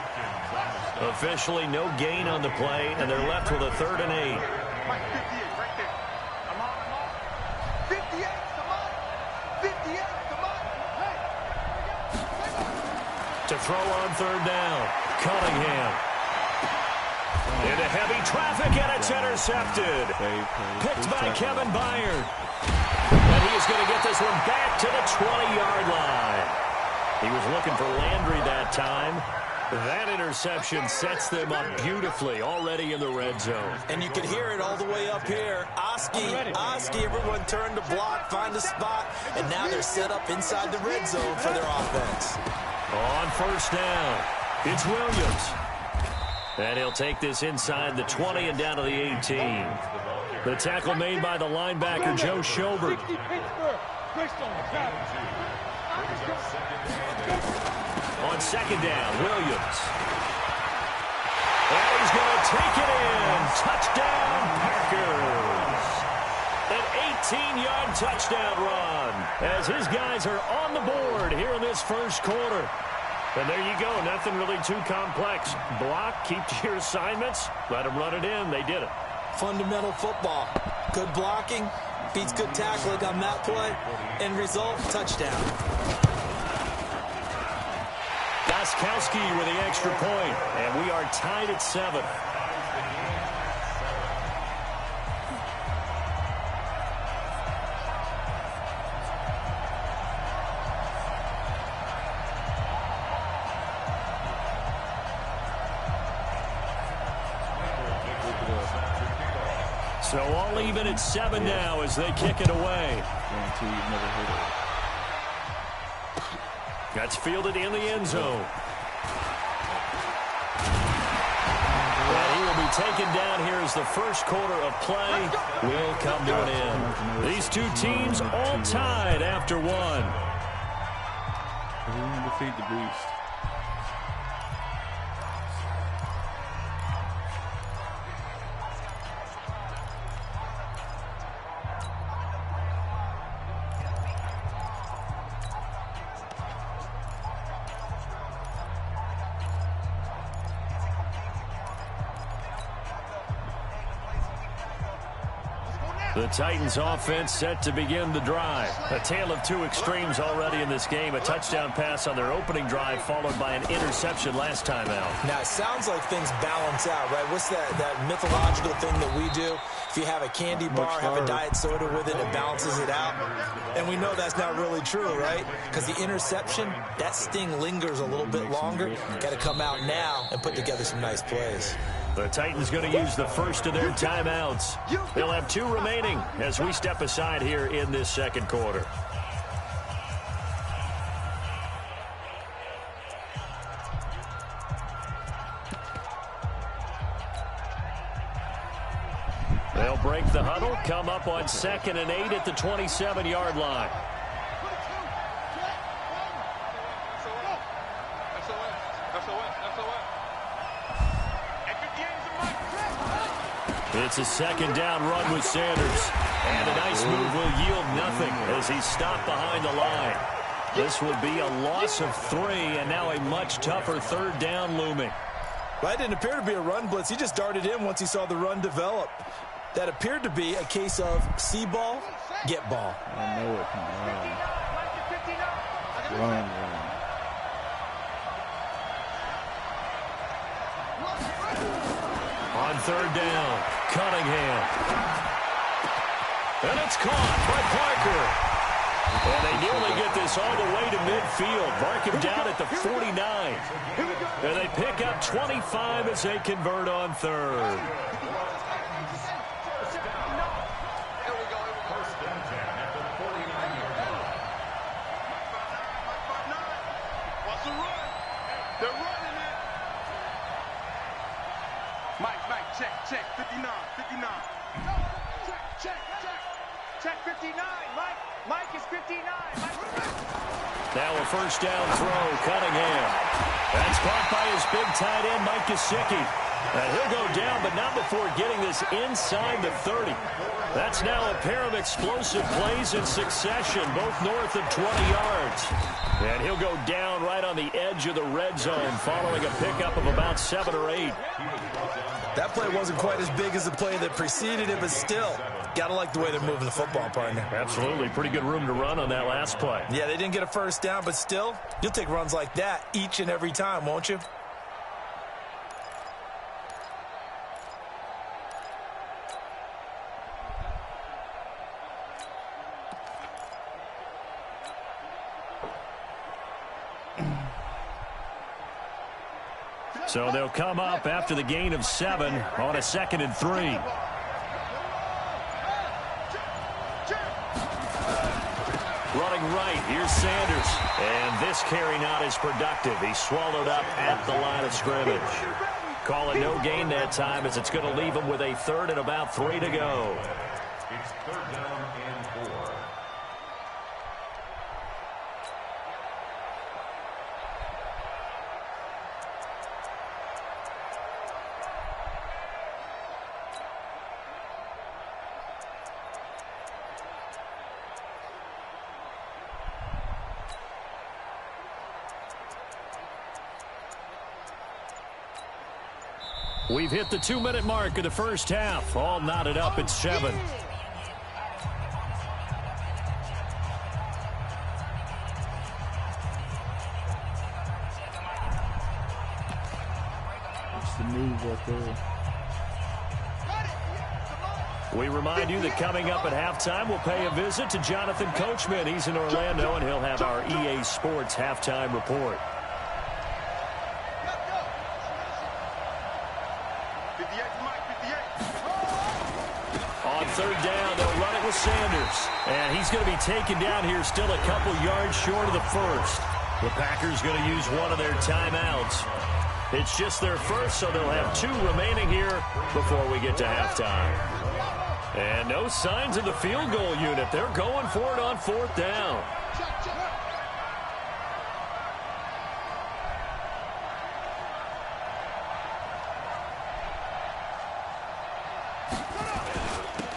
Officially no gain on the play, and they're left with a 3rd and 8. To throw on 3rd down, Cunningham. Into heavy traffic, and it's intercepted. Picked by Kevin Byard. And he is going to get this one back to the 20-yard line. He was looking for Landry that time. That interception sets them up beautifully already in the red zone. And you can hear it all the way up here. Oski, everyone turned to block, find a spot, and now they're set up inside the red zone for their offense. On first down, it's Williams. And he'll take this inside the 20 and down to the 18. The tackle made by the linebacker, Joe Schobert. On second down, Williams. And he's going to take it in. Touchdown, Packers. An 18-yard touchdown run as his guys are on the board here in this first quarter. And there you go. Nothing really too complex. Block, keep to your assignments, let them run it in. They did it. Fundamental football. Good blocking beats good tackling on that play. End result, touchdown. Gostkowski with the extra point, and we are tied at 7. So all even at 7 now as they kick it away. Guarantee you've never heard of it. That's fielded in the end zone. And he will be taken down here as the first quarter of play will come to an end. These two teams all tied after 1. Who's going to defeat the beast? The Titans offense set to begin the drive. A tale of two extremes already in this game. A touchdown pass on their opening drive followed by an interception last time out. Now, it sounds like things balance out, right? What's that mythological thing that we do? If you have a candy bar, have a diet soda with it, it balances it out. And we know that's not really true, right? Because the interception, that sting lingers a little bit longer. Got to come out now and put together some nice plays. The Titans going to use the first of their timeouts. They'll have 2 remaining as we step aside here in this second quarter. They'll break the huddle, come up on 2nd and 8 at the 27-yard line. It's a second down run with Sanders. And a nice move will yield nothing as he's stopped behind the line. This will be a loss of 3 and now a much tougher 3rd down looming. Well, that didn't appear to be a run blitz. He just darted in once he saw the run develop. That appeared to be a case of see ball, get ball. I know it can run. On 3rd down, Cunningham. And it's caught by Parker. And they nearly get this all the way to midfield. Mark him down at the 49. And they pick up 25 as they convert on 3rd. Check, 59. Check, 59. Mike is 59. Now a first down throw, Cunningham. That's caught by his big tight end, Mike Gesicki. And he'll go down, but not before getting this inside the 30. That's now a pair of explosive plays in succession, both north of 20 yards. And he'll go down right on the edge of the red zone following a pickup of about 7 or 8. That play wasn't quite as big as the play that preceded it, but still, got to like the way they're moving the football, partner. Absolutely. Pretty good room to run on that last play. Yeah, they didn't get a first down, but still, you'll take runs like that each and every time, won't you? So they'll come up after the gain of 7 on a 2nd and 3. Running right, here's Sanders. And this carry not as productive. He's swallowed up at the line of scrimmage. Call it no gain that time as it's going to leave him with a 3rd and about 3 to go. It's 3rd down and 4. We've hit the 2-minute mark of the first half. All knotted up at 7. It's the move right there. We remind you that coming up at halftime, we'll pay a visit to Jonathan Coachman. He's in Orlando, and he'll have our EA Sports halftime report. On 3rd down, they'll run it with Sanders. And he's going to be taken down here still a couple yards short of the 1st. The Packers going to use one of their timeouts. It's just their first, so they'll have 2 remaining here before we get to halftime. And no signs of the field goal unit. They're going for it on 4th down.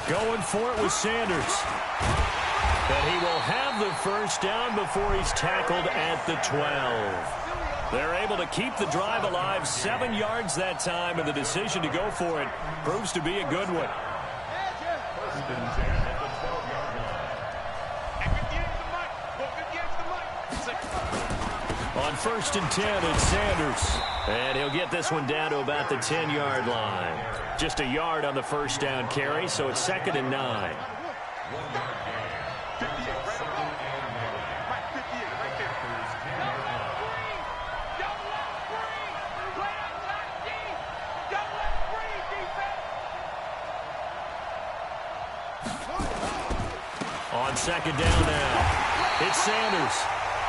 Going for it with Sanders. And he will have the 1st down before he's tackled at the 12. They're able to keep the drive alive, 7 yards that time, and the decision to go for it proves to be a good one. On 1st and 10, it's Sanders. And he'll get this one down to about the 10-yard line. Just a yard on the 1st down carry, so it's 2nd and 9. On 2nd down now, it's Sanders.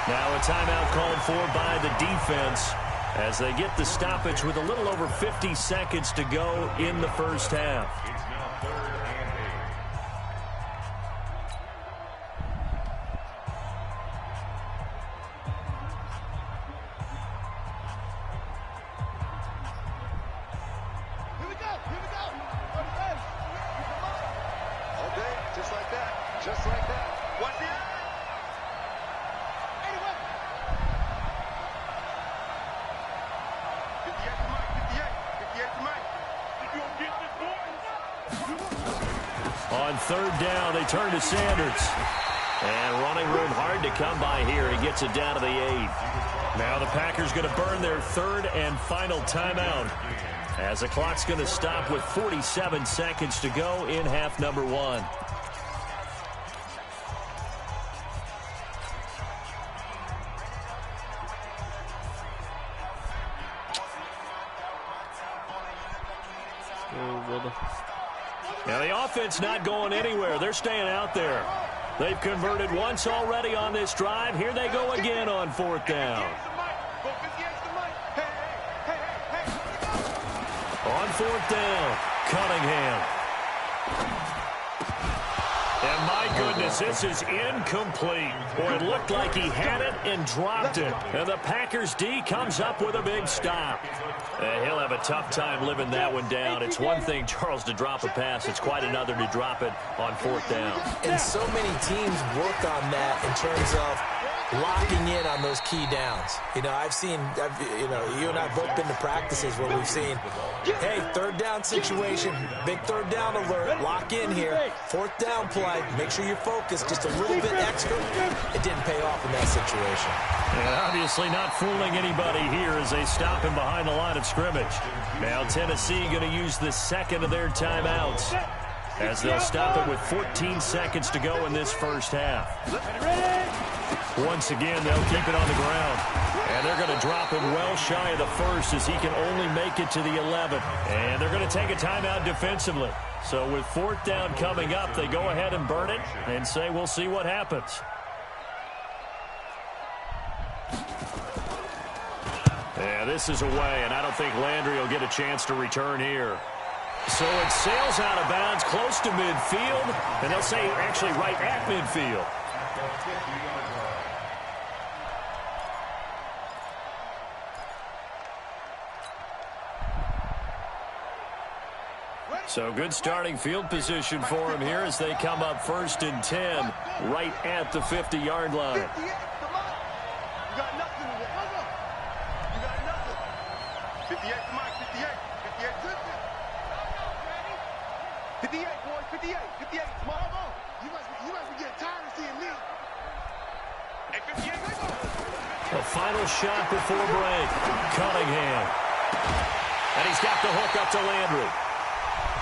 Now a timeout called for by the defense as they get the stoppage with a little over 50 seconds to go in the first half. It's now 3rd and 8. Here we go. Okay, just like that. What's the eye? On 3rd down, they turn to Sanders. And running room hard to come by here. He gets it down to the 8. Now the Packers going to burn their 3rd and final timeout as the clock's going to stop with 47 seconds to go in half number 1. Now the offense not going anywhere. They're staying out there. They've converted once already on this drive. Here they go again on 4th down. On 4th down, Cunningham. And my goodness, this is incomplete. Boy, it looked like he had it and dropped it. And the Packers D comes up with a big stop. And he'll have a tough time living that one down. It's one thing, Charles, to drop a pass. It's quite another to drop it on 4th down. And so many teams work on that in terms of locking in on those key downs. You know, you and I have both been to practices where we've seen, hey, 3rd down situation, big 3rd down alert, lock in here, 4th down play, make sure you're focused just a little bit extra. It didn't pay off in that situation. And obviously not fooling anybody here as they stop him behind the line of scrimmage. Now Tennessee going to use the 2nd of their timeouts as they'll stop it with 14 seconds to go in this first half. Once again, they'll keep it on the ground. And they're going to drop him well shy of the first as he can only make it to the 11. And they're going to take a timeout defensively. So with 4th down coming up, they go ahead and burn it and say we'll see what happens. Yeah, this is away, and I don't think Landry will get a chance to return here. So it sails out of bounds close to midfield, and they'll say actually right at midfield. So good starting field position for him here as they come up 1st and 10 right at the 50-yard line. 58, come on. You must be getting tired of seeing me. Hey, 58, let's go. The final shot before break. Cunningham. And he's got the hook up to Landry.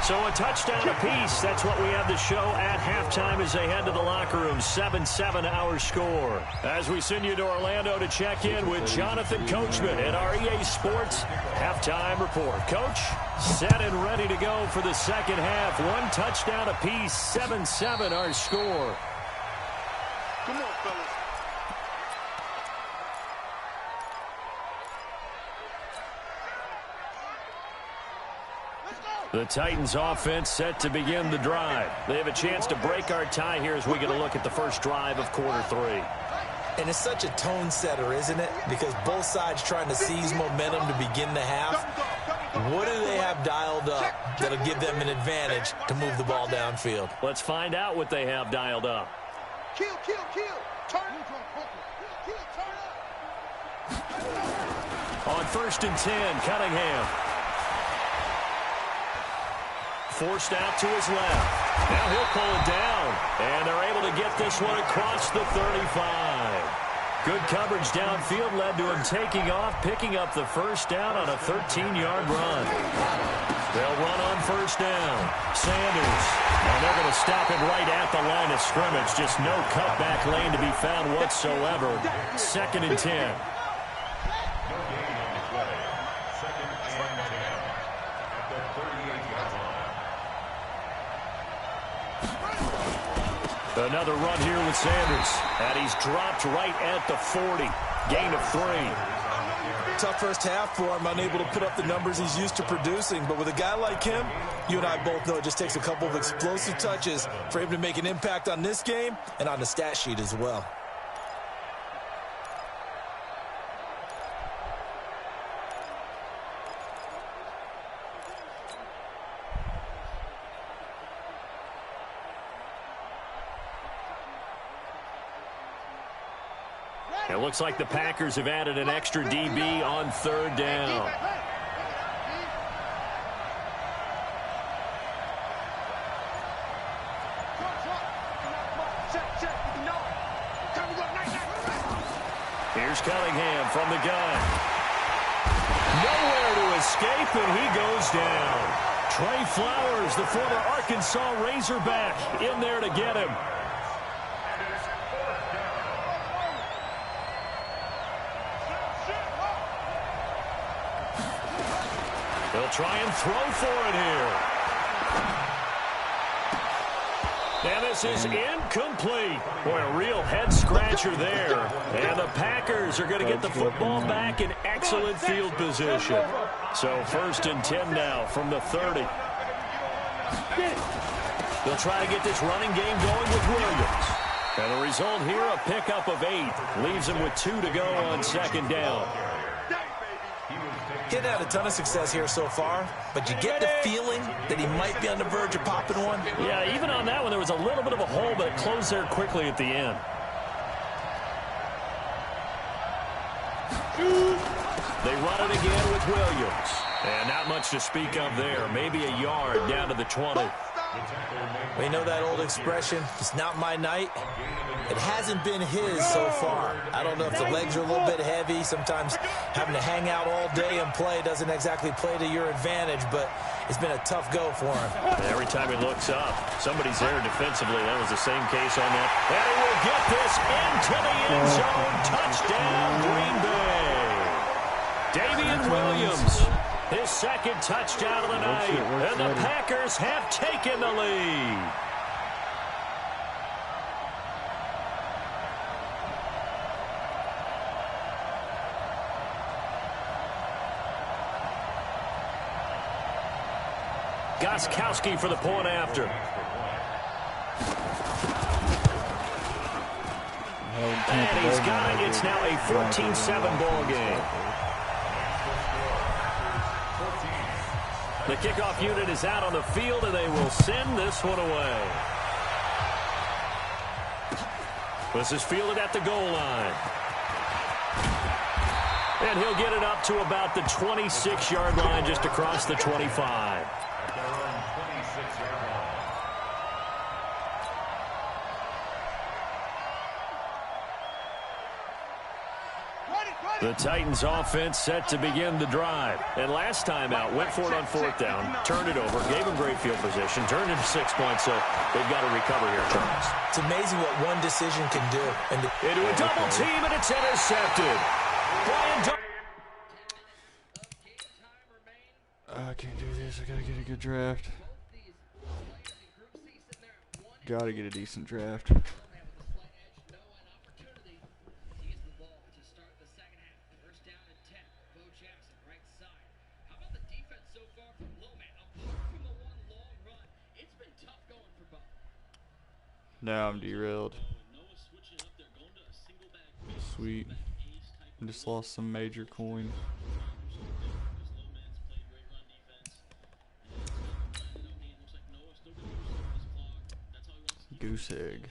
So a touchdown apiece. That's what we have to show at halftime as they head to the locker room. 7-7 our score. As we send you to Orlando to check in with Jonathan Coachman at our EA Sports halftime report. Coach, set and ready to go for the second half. 1 touchdown apiece. 7-7 our score. Come on, fellas. The Titans offense set to begin the drive. They have a chance to break our tie here as we get a look at the first drive of quarter 3. And it's such a tone setter, isn't it? Because both sides trying to seize momentum to begin the half. What do they have dialed up that'll give them an advantage to move the ball downfield? Let's find out what they have dialed up. Kill. Turn. Kill, turn up. On 1st and 10, Cunningham. Forced out to his left. Now he'll pull it down. And they're able to get this one across the 35. Good coverage downfield led to him taking off, picking up the first down on a 13-yard run. They'll run on 1st down. Sanders. And they're going to stop it right at the line of scrimmage. Just no cutback lane to be found whatsoever. 2nd and 10. Another run here with Sanders. And he's dropped right at the 40. Gain of 3. Tough first half for him, unable to put up the numbers he's used to producing. But with a guy like him, you and I both know it just takes a couple of explosive touches for him to make an impact on this game and on the stat sheet as well. It looks like the Packers have added an extra DB on 3rd down. Here's Cunningham from the gun. Nowhere to escape, and he goes down. Trey Flowers, the former Arkansas Razorback, in there to get him. They'll try and throw for it here. And this is incomplete. Boy, a real head-scratcher there. And the Packers are going to get the football back in excellent field position. So 1st and 10 now from the 30. They'll try to get this running game going with Williams. And the result here, a pickup of 8. Leaves them with 2 to go on 2nd down. He's had a ton of success here so far, but you get the feeling that he might be on the verge of popping one. Yeah, even on that one, there was a little bit of a hole, but it closed there quickly at the end. They run it again with Williams. And not much to speak of there. Maybe a yard down to the 20. We know that old expression, it's not my night. It hasn't been his so far. I don't know if the legs are a little bit heavy. Sometimes having to hang out all day and play doesn't exactly play to your advantage, but it's been a tough go for him. Every time he looks up, somebody's there defensively. That was the same case on that. And he will get this into the end zone. Touchdown, Green Bay. Damian Williams, his second touchdown of the night, and the Packers have taken the lead. Gostkowski for the point after. And he's got it. It's now a 14-7 ball game. The kickoff unit is out on the field, and they will send this one away. This is fielded at the goal line. And he'll get it up to about the 26-yard line, just across the 25. The Titans offense set to begin the drive. And last time out, went for it on fourth down, turned it over, gave him great field position, turned into 6 points, so they've got to recover here, Charles. It's amazing what one decision can do. Into a double team, and it's intercepted. I can't do this. I got to get a good draft. Got to get a decent draft. Now I'm derailed. Sweet. I just lost some major coin. Goose egg.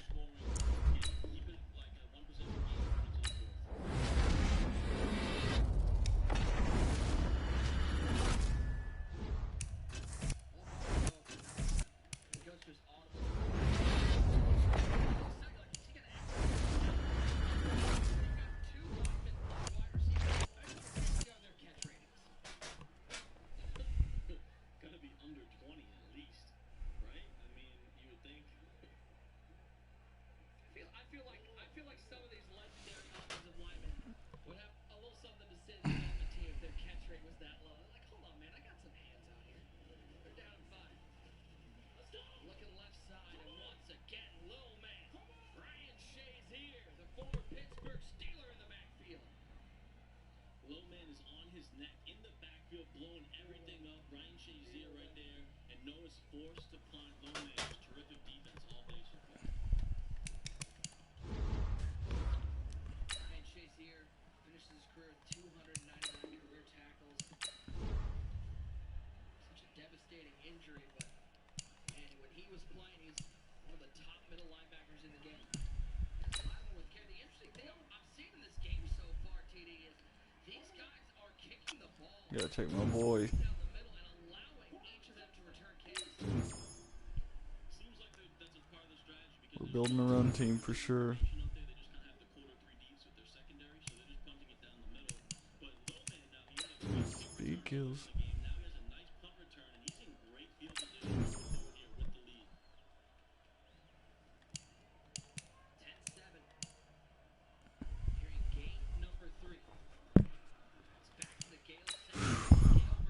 Gotta take my boy. We're building a run team for sure. Speed kills.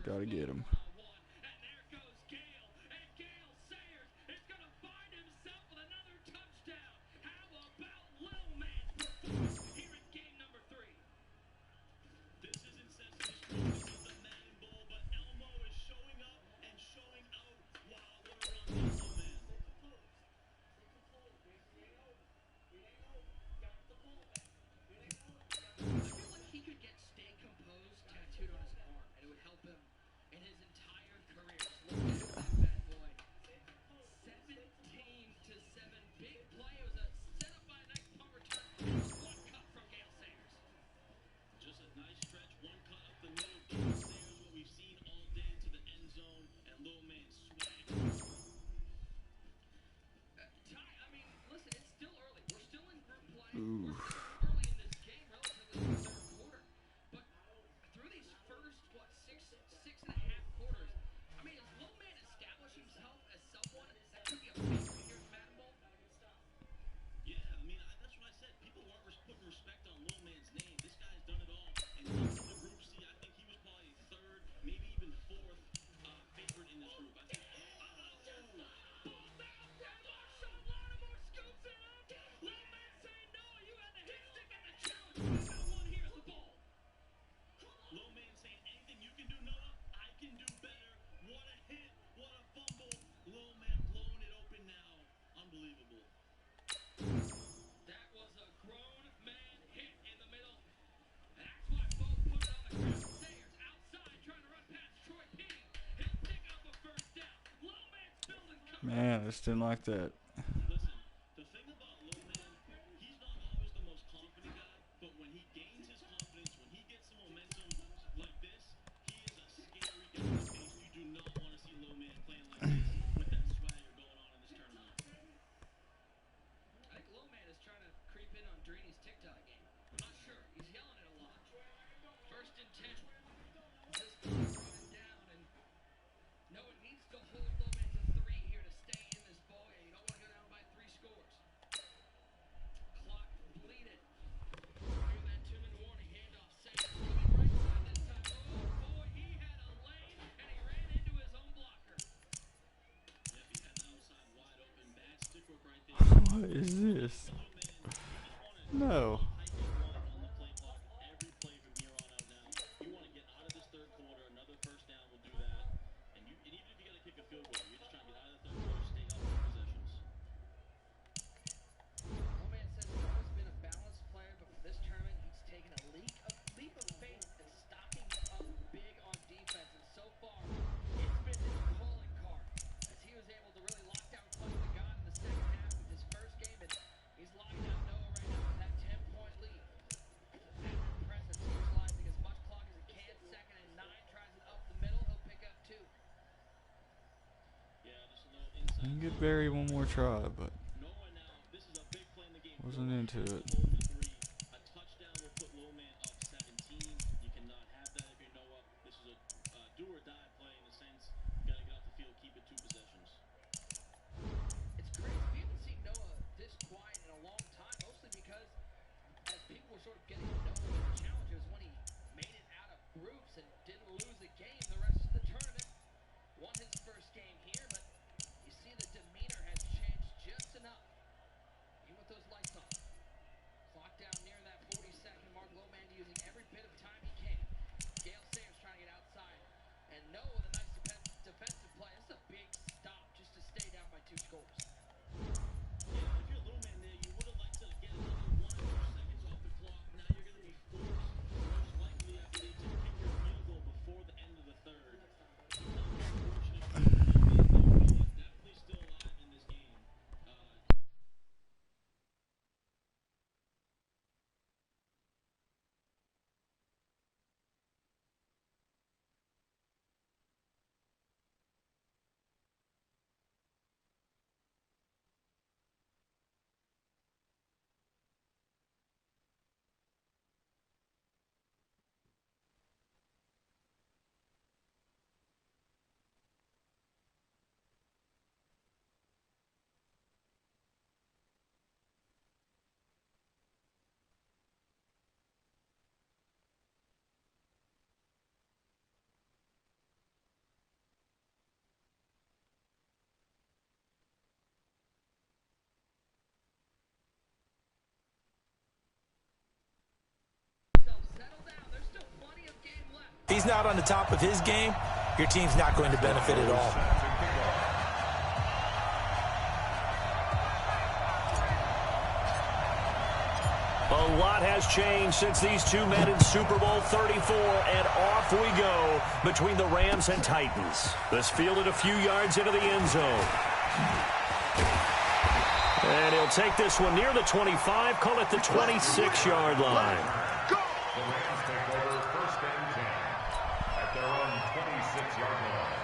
Gotta get him. Ooh. unbelievable. That was a grown man hit in the middle. That's why both put it on the ground. Sayers outside trying to run past Troy Peavy. He'll pick up a first down. Low man's building coverage. Man, I just didn't like that. Listen, the thing about Low Man, he's not always the most confident guy, but when he gains his confidence, when he gets some momentum like this, he is a scary guy to face. You do not want to see Low Man playing like this with that swagger going on in this tournament. I think Low Man is trying to creep in on Dreeny's TikTok game. I'm not sure. He's yelling it a lot. First and 10. This clock's running down, and no, it needs to hold Low Man to 3 here to stay in this ball game. You don't want to go down by 3 scores. Clock bleeded. Hear that 2-minute warning. Handoff. Sayers coming right side this time. Oh boy, he had a lane, and he ran into his own blocker. Yeah, if he had the outside wide open, bad stick work right there. What is this? No. On the play clock, every play from here on out now. You want to get out of this third quarter. Another first down will do that. And even if you got to kick a field goal, you're just trying to get out of the third quarter, stay up with possessions. Low Man says he's always been a balanced player, but for this tournament, he's taken a leap of faith and stocking up big on defense. And so far, it's been his calling card as he was able to really lock down Clutch the God in the second half of his first game. And he's locking down Noah right now with that 10-point lead. That's impressive. He's utilizing as much clock as he can. Second and 9, tries it up the middle. He'll pick up 2. Yeah, just a little inside. I can get Barry one more try, but Noah now, this is a big play in the game. wasn't into it. Hold the 3. A touchdown will put Low Man up 17. You cannot have that if you're Noah. This is a do or die play in a sense. You got to get off the field, keep it 2 possessions. It's crazy. We haven't seen Noah this quiet in a long time, mostly because as people were sort of getting to know him in the challenges, when he made it out of groups and didn't lose a game the rest of the tournament. Won his first game here, but you see the demeanor has changed just enough. Even with those lights on. Clock down near that 40-second mark. Low Man using every bit of time he can. Gale Sayers trying to get outside. And Noah with a nice defensive play. This is a big stop just to stay down by 2 scores. Yeah, if you're Low Man there, you would have liked to get another 1 or 2 seconds off the clock. Now you're going to be forced, most likely, I believe, to kick your field goal before the end of the third. Definitely still alive in this game. Settle down. There's still plenty of game left. If he's not on the top of his game, your team's not going to benefit at all. A lot has changed since these two met in Super Bowl 34, and off we go between the Rams and Titans. This fielded a few yards into the end zone. And he'll take this one near the 25, call it the 26-yard line. The Rams take over first and 10 at their own 26-yard line.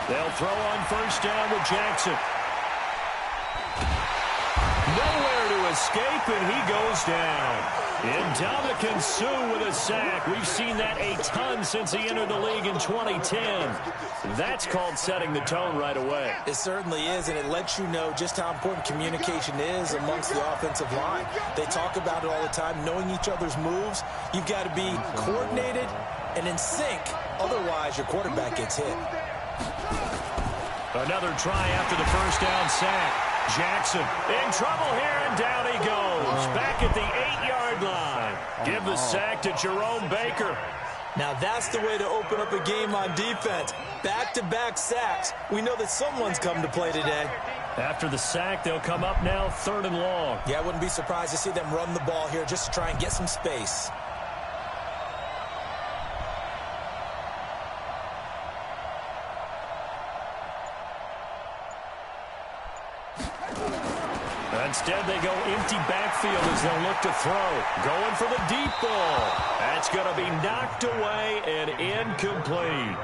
They'll throw on first down with Jackson. Nowhere to escape, and he goes down. Ndamukong Suh with a sack. We've seen that a ton since he entered the league in 2010. That's called setting the tone right away. It certainly is, and it lets you know just how important communication is amongst the offensive line. They talk about it all the time, knowing each other's moves. You've got to be coordinated and in sync Otherwise, your quarterback gets hit. Another try after the first down sack. Jackson in trouble here, and down he goes. Back at the 8-yard line. Give the sack to Jerome Baker. Now that's the way to open up a game on defense. Back-to-back sacks. We know that someone's come to play today. After the sack, they'll come up now 3rd and long. Yeah, I wouldn't be surprised to see them run the ball here just to try and get some space. Instead, they go empty backfield as they'll look to throw. Going for the deep ball. That's going to be knocked away and incomplete.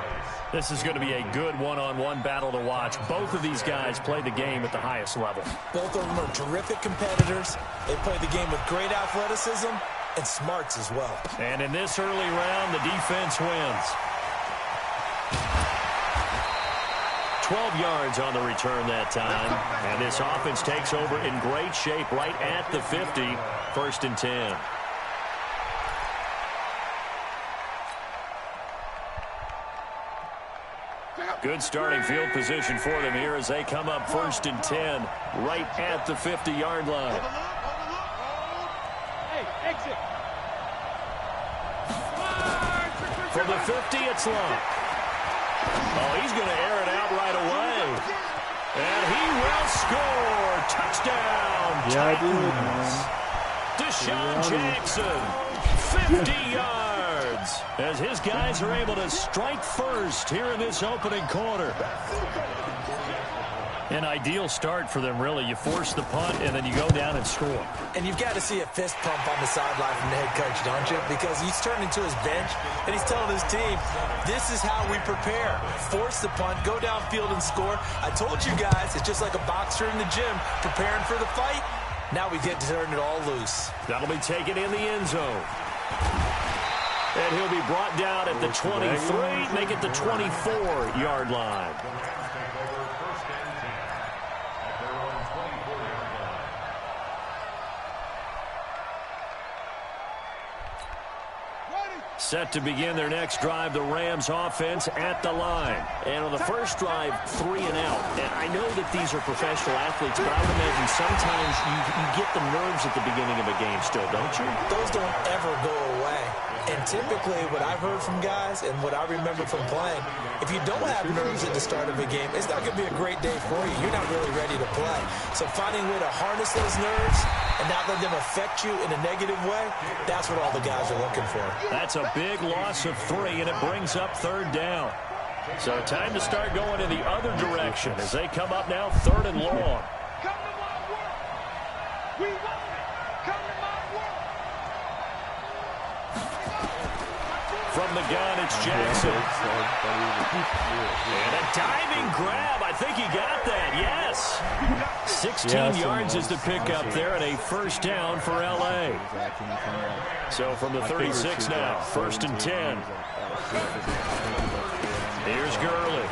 This is going to be a good one-on-one battle to watch. Both of these guys play the game at the highest level. Both of them are terrific competitors. They play the game with great athleticism and smarts as well. And in this early round, the defense wins. 12 yards on the return that time. And this offense takes over in great shape right at the 50. 1st and 10. Good starting field position for them here as they come up 1st and 10 right at the 50-yard line. Hey, exit. From the 50, it's Long. Oh, he's going to air it out right away. And he will score. Touchdown, Titans. Deshaun Jackson, 50 yards. As his guys are able to strike first here in this opening quarter. An ideal start for them, really. You force the punt, and then you go down and score. And you've got to see a fist pump on the sideline from the head coach, don't you? Because he's turning to his bench, and he's telling his team, this is how we prepare. Force the punt, go downfield and score. I told you guys, it's just like a boxer in the gym preparing for the fight. Now we get to turn it all loose. That'll be taken in the end zone. And he'll be brought down at the 23, make it the 24-yard line. Set to begin their next drive, the Rams offense at the line. And on the first drive, 3 and out. And I know that these are professional athletes, but I would imagine sometimes you get the nerves at the beginning of a game still, don't you? Those don't ever go away. And typically what I've heard from guys and what I remember from playing, if you don't have nerves at the start of a game, it's not going to be a great day for you. You're not really ready to play. So finding a way to harness those nerves and not let them affect you in a negative way, that's what all the guys are looking for. That's a big loss of 3, and it brings up 3rd down. So time to start going in the other direction as they come up now 3rd and long. Come to my work. We want it. Come to my work. From the gun, it's Jackson. And a diving grab. I think he got that. Yes. 16 yards is the pickup there, and a 1st down for L.A. So from the 36 now, 1st and 10. Here's Gurley.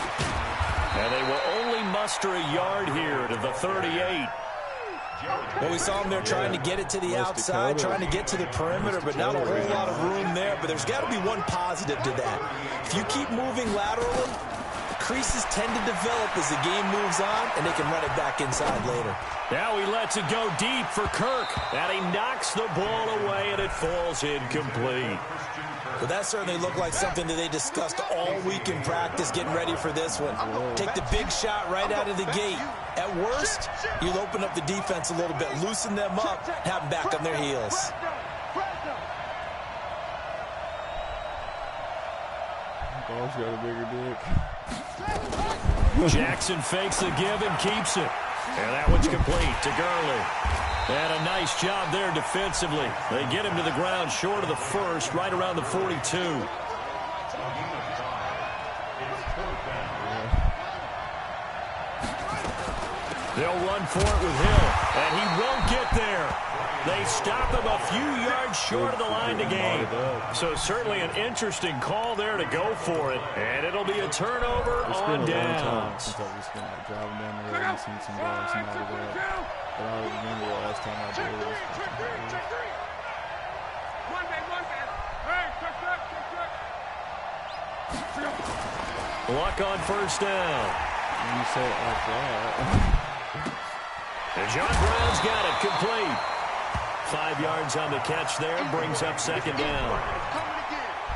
And they will only muster a yard here to the 38. Well, we saw him there trying to get it to the outside, trying to get to the perimeter, but not a whole lot of room there. But there's got to be one positive to that. If you keep moving laterally, creases tend to develop as the game moves on, and they can run it back inside later. Now he lets it go deep for Kirk. And he knocks the ball away, and it falls incomplete. Well, that certainly looked like something that they discussed all week in practice, getting ready for this one. Take the big shot right out of the gate. At worst, you'll open up the defense a little bit, loosen them up, have them back on their heels. Ball's got a bigger dick. Jackson fakes the give and keeps it. And that one's complete to Gurley. And a nice job there defensively. They get him to the ground short of the 1st, right around the 42. They'll run for it with Hill, and he won't get there. They stop him a few yards short of the line to gain. So certainly an interesting call there to go for it, and it'll be a turnover on downs. Since I've just been driving down the road and seen some guys come out of that. But I remember the last time I did it. One man. Hey, check. Luck on first down. You say it like that. And John Brown's got it complete. 5 yards on the catch there, brings up second down.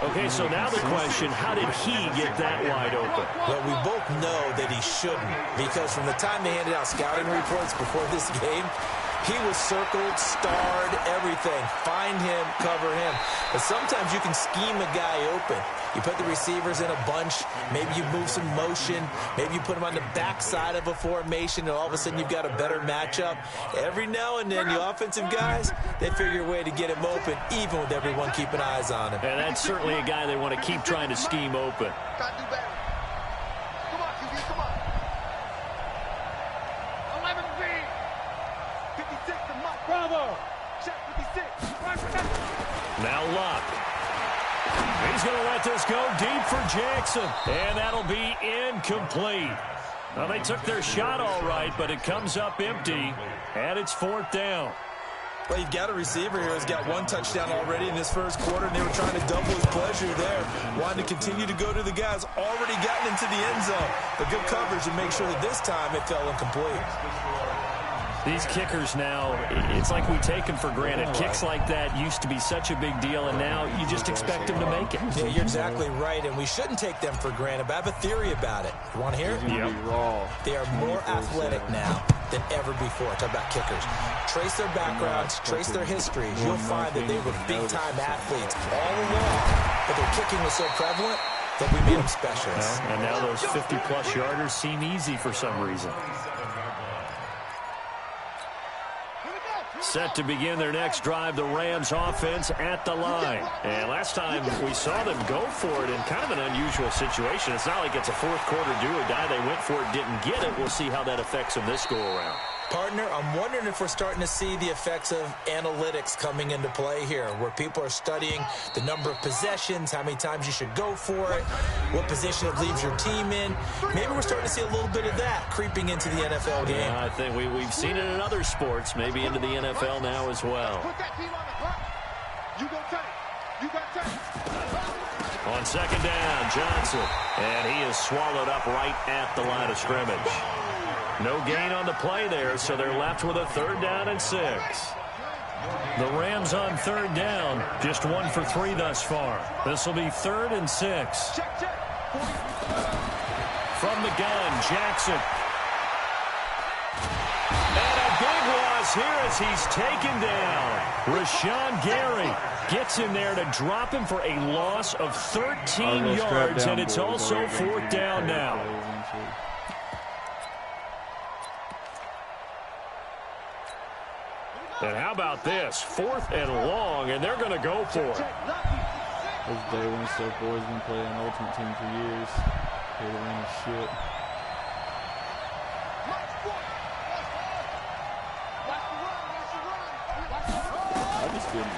Okay, so now the question, how did he get that wide open? Well, we both know that he shouldn't, because from the time they handed out scouting reports before this game, he was circled, starred, everything. Find him, cover him. But sometimes you can scheme a guy open. You put the receivers in a bunch. Maybe you move some motion. Maybe you put them on the backside of a formation, and all of a sudden you've got a better matchup. Every now and then, the offensive guys, they figure a way to get him open, even with everyone keeping eyes on him. And that's certainly a guy they want to keep trying to scheme open. Gotta do better. Come on, QB, come on. 11 B. 56 to Mike. Bravo. Check 56. Now Luck. He's going to let this go deep for Jackson. And that'll be incomplete. Well, they took their shot all right, but it comes up empty. And it's fourth down. Well, you've got a receiver here who's got 1 touchdown already in this first quarter, and they were trying to double his pleasure there. Wanted to continue to go to the guys already gotten into the end zone. But good coverage to make sure that this time it fell incomplete. These kickers now, it's like we take them for granted. Kicks like that used to be such a big deal, and now you just expect them to make it. Yeah, you're exactly right, and we shouldn't take them for granted. But I have a theory about it. You want to hear it? Yeah. They are more athletic now than ever before. Talk about kickers. Trace their backgrounds, trace their histories. You'll find that they were big-time athletes all along, but their kicking was so prevalent that we made them specialists. And now those 50-plus yarders seem easy for some reason. Set to begin their next drive, the Rams offense at the line. And last time we saw them go for it in kind of an unusual situation. It's not like it's a fourth quarter do or die. They went for it, didn't get it. We'll see how that affects them this go-around. Partner, I'm wondering if we're starting to see the effects of analytics coming into play here, where people are studying the number of possessions, how many times you should go for it, what position it leaves your team in. Maybe we're starting to see a little bit of that creeping into the NFL game. Yeah, I think we've seen it in other sports, maybe into the NFL now as well. Put that team on the clock. You go take. You got take. On second down, Johnson. And he is swallowed up right at the line of scrimmage. No gain on the play there, so they're left with a 3rd down and 6. The Rams on 3rd down, just 1 for 3 thus far. This will be 3rd and 6. From the gun, Jackson. And a big loss here as he's taken down. Rashawn Gary gets in there to drop him for a loss of 13 yards, and it's also 4th down now. And how about this? 4th and long, and they're going to go for it. Those day one stuff boys been playing Ultimate Team for years. They win as shit.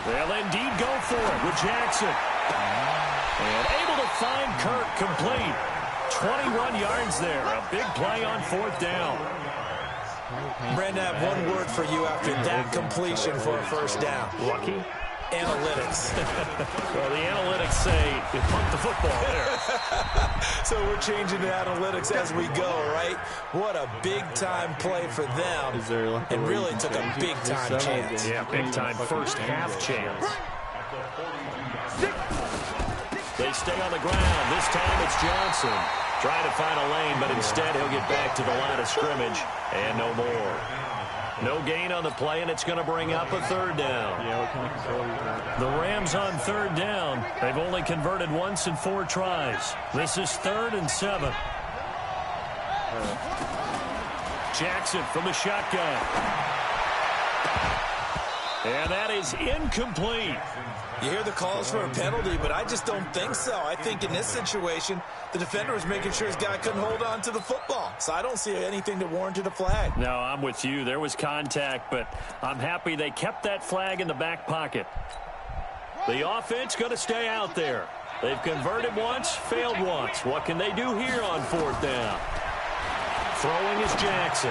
They'll indeed go for it with Jackson. And able to find Kirk complete. 21 yards there. A big play on 4th down. Brandon, I have one word for you after that completion for a 1st down. Lucky? Analytics. Well, the analytics say you punt the football there. So we're changing the analytics as we go, right? What a big-time play for them. Is there like and really took a big-time chance. Yeah, big-time first half chance. They stay on the ground. This time it's Johnson. Trying to find a lane, but instead he'll get back to the line of scrimmage and no more. No gain on the play, and it's going to bring up a 3rd down. The Rams on 3rd down. They've only converted once in 4 tries. This is 3rd and 7. Jackson from the shotgun. And that is incomplete. You hear the calls for a penalty, but I just don't think so. I think in this situation, the defender was making sure his guy couldn't hold on to the football. So I don't see anything that warranted a flag. No, I'm with you. There was contact, but I'm happy they kept that flag in the back pocket. The offense going to stay out there. They've converted once, failed once. What can they do here on 4th down? Throwing is Jackson.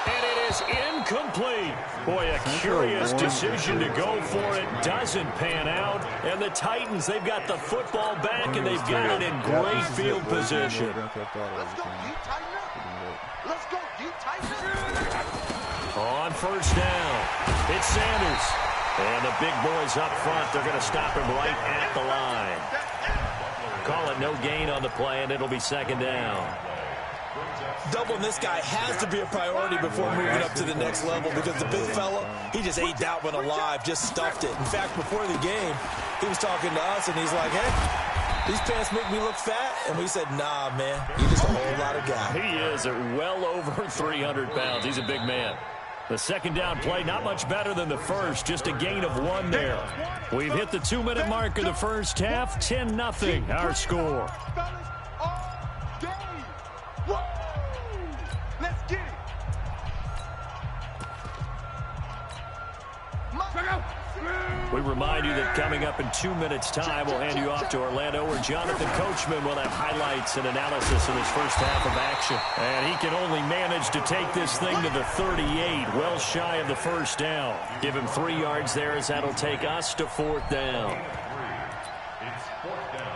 And it is incomplete. Boy, a curious decision to go for it. Doesn't pan out. And the Titans, they've got the football back, and they've got it in great field position. On first down, it's Sanders. And the big boys up front, they're going to stop him right at the line. Call it no gain on the play, and it'll be second down. Doubling this guy has to be a priority before moving up to the next level, because the big fella, he just ate that one alive, just stuffed it. In fact, before the game, he was talking to us, and he's like, hey, these pants make me look fat. And we said, nah, man, you're just a whole lot of guy. He is at well over 300 pounds. He's a big man. The second down play, not much better than the first, just a gain of 1 there. We've hit the 2-minute mark of the first half, 10-0 our score. Let's get it. We remind you that coming up in 2 minutes' time, we'll hand you off to Orlando, where Jonathan Coachman will have highlights and analysis of his first half of action. And he can only manage to take this thing to the 38, well shy of the first down. Give him 3 yards there, as that'll take us to 4th down. It's 4th down.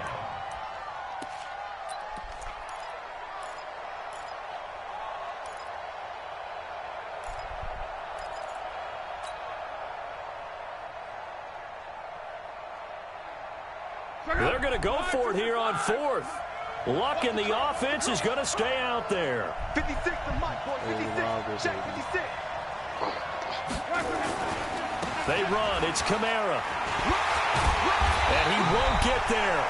They're going to go for it here on 4th. Luck in the offense is going to stay out there. 56 to Mike, boy. 56. Check 56. They run. It's Kamara. And he won't get there.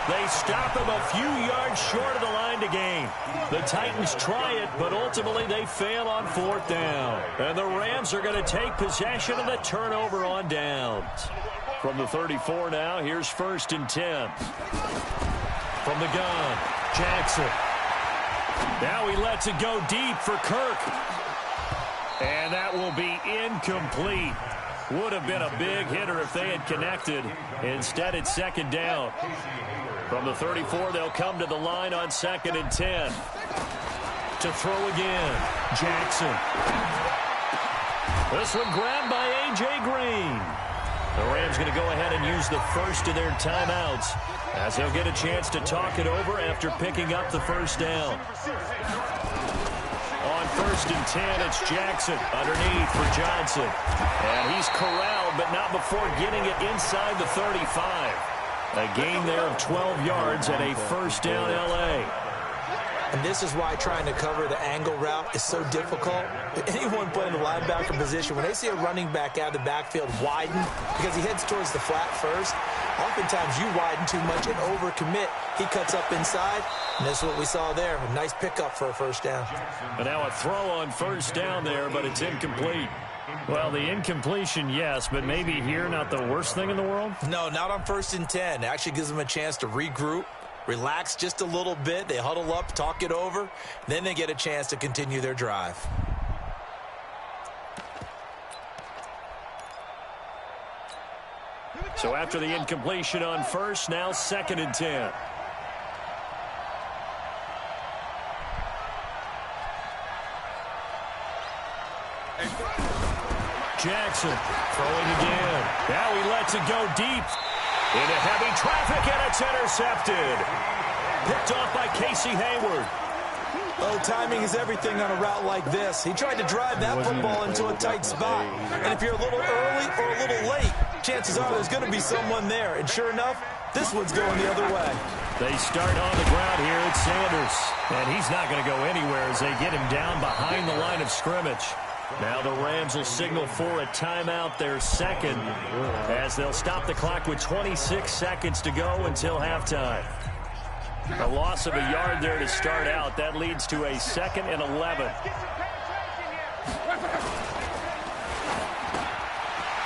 They stop him a few yards short of the line to gain. The Titans try it, but ultimately they fail on 4th down. And the Rams are going to take possession of the turnover on downs. From the 34 now, here's 1st and 10. From the gun, Jackson. Now he lets it go deep for Kirk. And that will be incomplete. Would have been a big hitter if they had connected. Instead, it's 2nd down. From the 34, they'll come to the line on 2nd and 10. To throw again, Jackson. This one grabbed by A.J. Green. The Rams going to go ahead and use the first of their timeouts, as they'll get a chance to talk it over after picking up the first down. On 1st and 10, it's Jackson underneath for Johnson. And he's corralled, but not before getting it inside the 35. A gain there of 12 yards and a 1st down L.A. And this is why trying to cover the angle route is so difficult. Anyone playing the linebacker position, when they see a running back out of the backfield widen because he heads towards the flat first, oftentimes you widen too much and overcommit. He cuts up inside, and this is what we saw there. A nice pickup for a 1st down. And now a throw on 1st down there, but it's incomplete. Well, the incompletion, yes, but maybe here not the worst thing in the world? No, not on 1st and 10. It actually gives them a chance to regroup, relax just a little bit. They huddle up, talk it over. Then they get a chance to continue their drive. So after the incompletion on 1st, now 2nd and 10. Jackson throwing again. Now he lets it go deep. Into heavy traffic, and it's intercepted. Picked off by Casey Hayward. Oh, timing is everything on a route like this. He tried to drive that football into a tight spot. And if you're a little early or a little late, chances are there's going to be someone there. And sure enough, this one's going the other way. They start on the ground here at Sanders. And he's not going to go anywhere as they get him down behind the line of scrimmage. Now the Rams will signal for a timeout, their 2nd, as they'll stop the clock with 26 seconds to go until halftime. A loss of a yard there to start out. That leads to a 2nd and 11.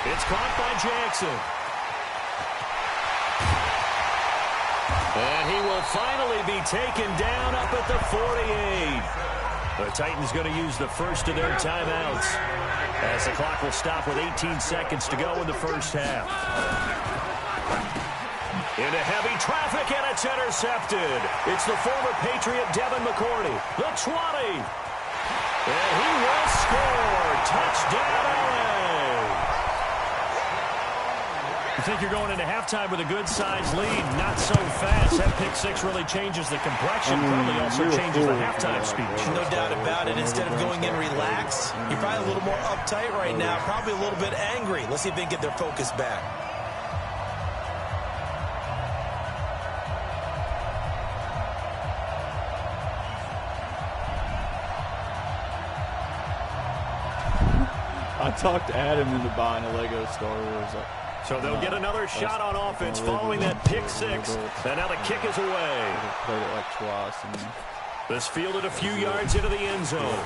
It's caught by Jackson. And he will finally be taken down up at the 48. The Titans going to use the first of their timeouts, as the clock will stop with 18 seconds to go in the first half. Into heavy traffic, and it's intercepted. It's the former Patriot Devin McCourty. The 20. And he will score. Touchdown, LA! You think you're going into halftime with a good-sized lead. Not so fast. That pick six really changes the complexion. Probably also changes the halftime speech. No doubt about it. Instead of going in relaxed, you're probably a little more uptight right now. Probably a little bit angry. Let's see if they can get their focus back. I talked Adam into buying a Lego Star Wars. So they'll get another shot on offense following that pick six. And now the kick is away. Played it like twice. And this fielded a few yards into the end zone.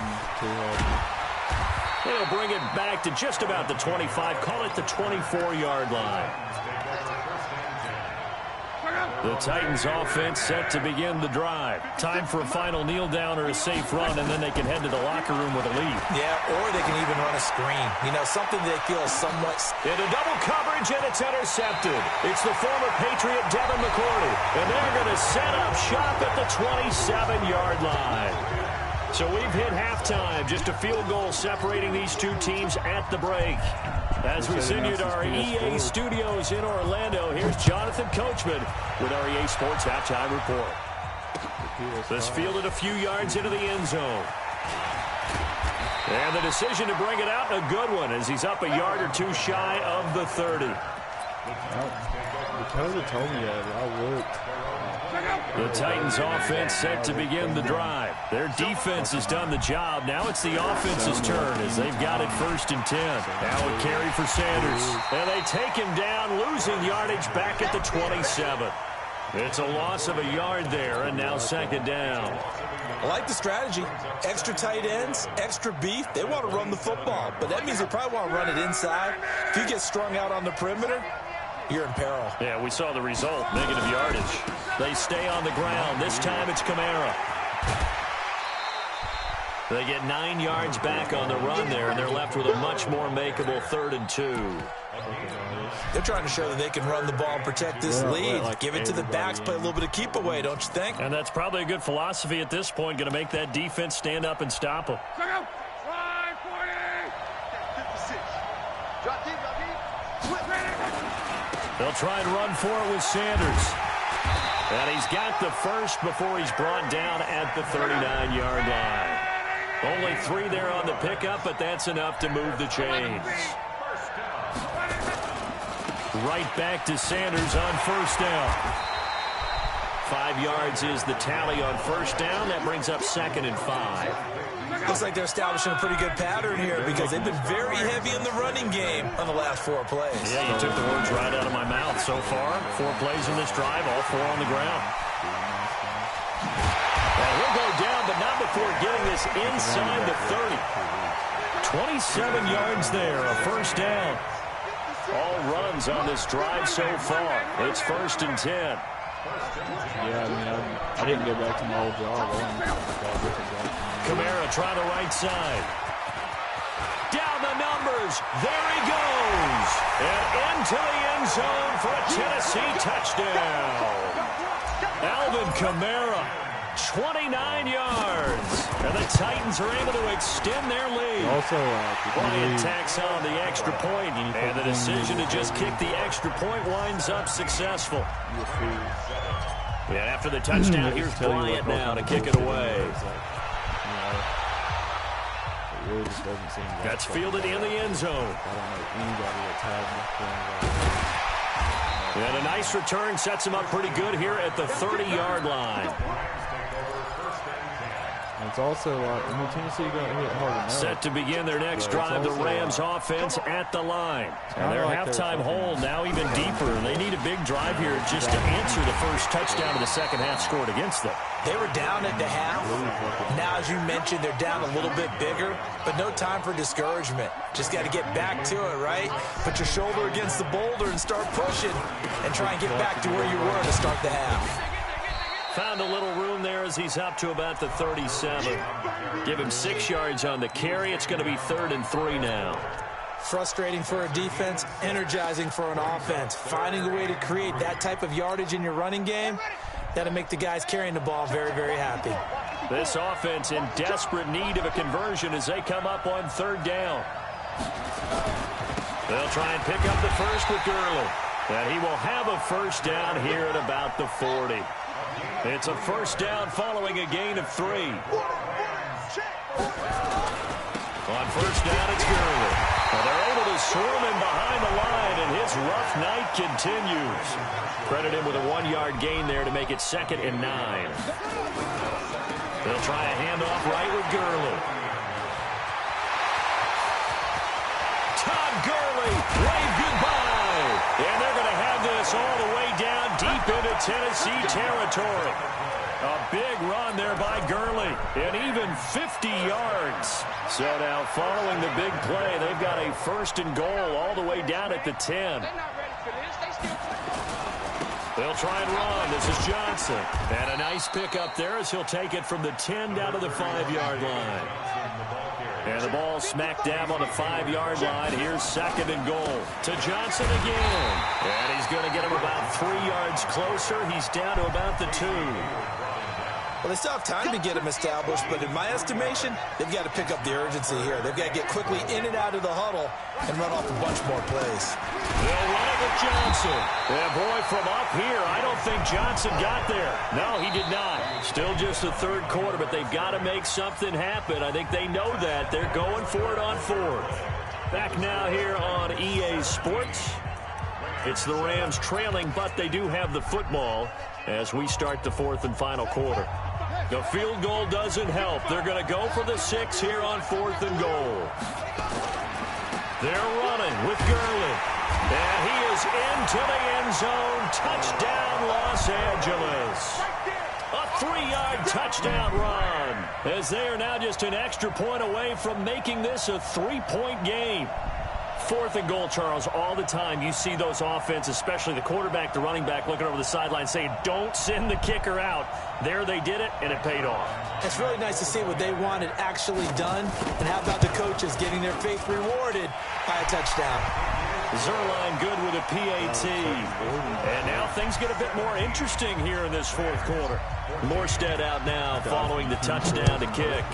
They'll bring it back to just about the 25. Call it the 24-yard line. The Titans offense set to begin the drive. Time for a final kneel down or a safe run, and then they can head to the locker room with a lead. Yeah, or they can even run a screen. You know, something they feel somewhat... Into double coverage, and it's intercepted. It's the former Patriot Devin McCourty, and they're going to set up shop at the 27-yard line. So we've hit halftime. Just a field goal separating these two teams at the break. As we send you to our EA studios in Orlando, here's Jonathan Coachman with our EA Sports Halftime Report. This fielded a few yards into the end zone. And the decision to bring it out, a good one, as he's up a yard or two shy of the 30. Because it told me that, I looked. The Titans offense set to begin the drive. Their defense has done the job. Now it's the offense's turn as they've got it 1st and 10. Now a carry for Sanders. And they take him down, losing yardage back at the 27. It's a loss of a yard there, and now 2nd down. I like the strategy. Extra tight ends, extra beef. They want to run the football, but that means they probably want to run it inside. If you get strung out on the perimeter, you're in peril. Yeah, we saw the result, negative yardage. They stay on the ground. This time it's Kamara. They get 9 yards back on the run there, and they're left with a much more makeable 3rd and 2. They're trying to show that they can run the ball and protect this lead. Give it to the backs, play a little bit of keep away, don't you think? And that's probably a good philosophy at this point, going to make that defense stand up and stop them. They'll try and run for it with Sanders. And he's got the first before he's brought down at the 39-yard line. Only 3 there on the pickup, but that's enough to move the chains. Right back to Sanders on 1st down. 5 yards is the tally on 1st down. That brings up 2nd and 5. Looks like they're establishing a pretty good pattern here because they've been very heavy in the running game on the last 4 plays. Yeah, you took the words right out of my mouth. So far, 4 plays in this drive, all 4 on the ground. And he'll go down, but not before getting this inside the 30. 27 yards there, a 1st down. All runs on this drive so far. It's 1st and 10. Yeah, I mean, I didn't go back to my old job. Kamara trying the right side. Down the numbers. There he goes. And into the end zone for a Tennessee touchdown. Alvin Kamara, 29 yards. And the Titans are able to extend their lead. Also, Bryant tacks on the extra point, and the decision to just kick the extra point winds up successful. Yeah, after the touchdown, here's Bryant now to kick it away. Really just doesn't seem like that's fielded in the end zone. I don't know anybody that's had and a nice return sets him up pretty good here at the 30-yard line. And it's also like, I mean, Tennessee got hit hard enough. Set to begin their next drive, the Rams offense at the line. And their halftime hole now even deeper. They need a big drive here just to answer the first touchdown of the second half scored against them. They were down at the half. Now, as you mentioned, they're down a little bit bigger, but no time for discouragement. Just got to get back to it, right? Put your shoulder against the boulder and start pushing and try and get back to where you were to start the half. Found a little room there as he's up to about the 37. Give him 6 yards on the carry. It's going to be 3rd and 3 now. Frustrating for a defense, energizing for an offense. Finding a way to create that type of yardage in your running game, that'll make the guys carrying the ball very, very happy. This offense in desperate need of a conversion as they come up on 3rd down. They'll try and pick up the first with Gurley. And he will have a 1st down here at about the 40. It's a 1st down following a gain of 3. On 1st down, it's Gurley. Well, they're able to swarm him behind the line, and his rough night continues. Credit him with a 1-yard gain there to make it 2nd and 9. They'll try a handoff right with Gurley. Todd Gurley, wave goodbye. And they're going to have this all the way down deep into Tennessee territory. A big run there by Gurley, and even 50 yards. So now following the big play, they've got a 1st and goal all the way down at the 10. They'll try and run. This is Johnson. And a nice pick up there as he'll take it from the 10 down to the 5-yard line. And the ball smack dab on the 5-yard line. Here's 2nd and goal to Johnson again. And he's going to get him about 3 yards closer. He's down to about the 2. Well, they still have time to get him established, but in my estimation, they've got to pick up the urgency here. They've got to get quickly in and out of the huddle and run off a bunch more plays. They'll run it with Johnson. And boy, from up here, I don't think Johnson got there. No, he did not. Still just the 3rd quarter, but they've got to make something happen. I think they know that. They're going for it on 4th. Back now here on EA Sports. It's the Rams trailing, but they do have the football as we start the 4th and final quarter. The field goal doesn't help. They're going to go for the 6 here on 4th and goal. They're running with Gurley. And he is into the end zone. Touchdown, Los Angeles. A 3-yard touchdown run as they are now just an extra point away from making this a 3-point game. 4th and goal, Charles, all the time you see those offenses, especially the quarterback, the running back, looking over the sideline saying, don't send the kicker out. There they did it, and it paid off. It's really nice to see what they wanted actually done. And how about the coaches getting their faith rewarded by a touchdown? Zuerlein good with a PAT. And now things get a bit more interesting here in this 4th quarter. Morstead out now following the touchdown to kick.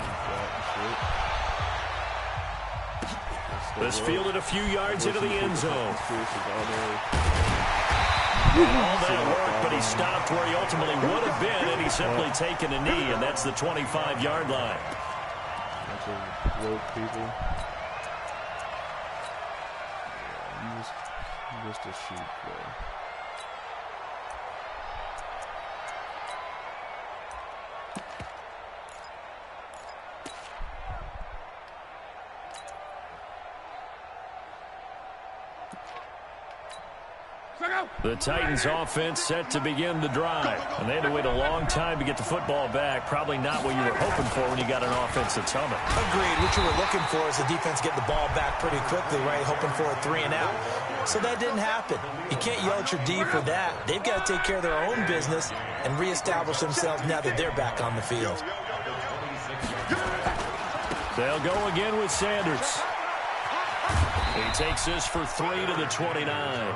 This fielded a few yards into the end zone. And all that work, but he stopped where he ultimately would have been, and he's simply taken a knee, and that's the 25-yard line. Bunch of woke people. I'm just a sheep, though. The Titans offense set to begin the drive. And they had to wait a long time to get the football back. Probably not what you were hoping for when you got an offense that's humming. Agreed. What you were looking for is the defense get the ball back pretty quickly, right? Hoping for a 3 and out. So that didn't happen. You can't yell at your D for that. They've got to take care of their own business and reestablish themselves now that they're back on the field. They'll go again with Sanders. He takes this for 3 to the 29.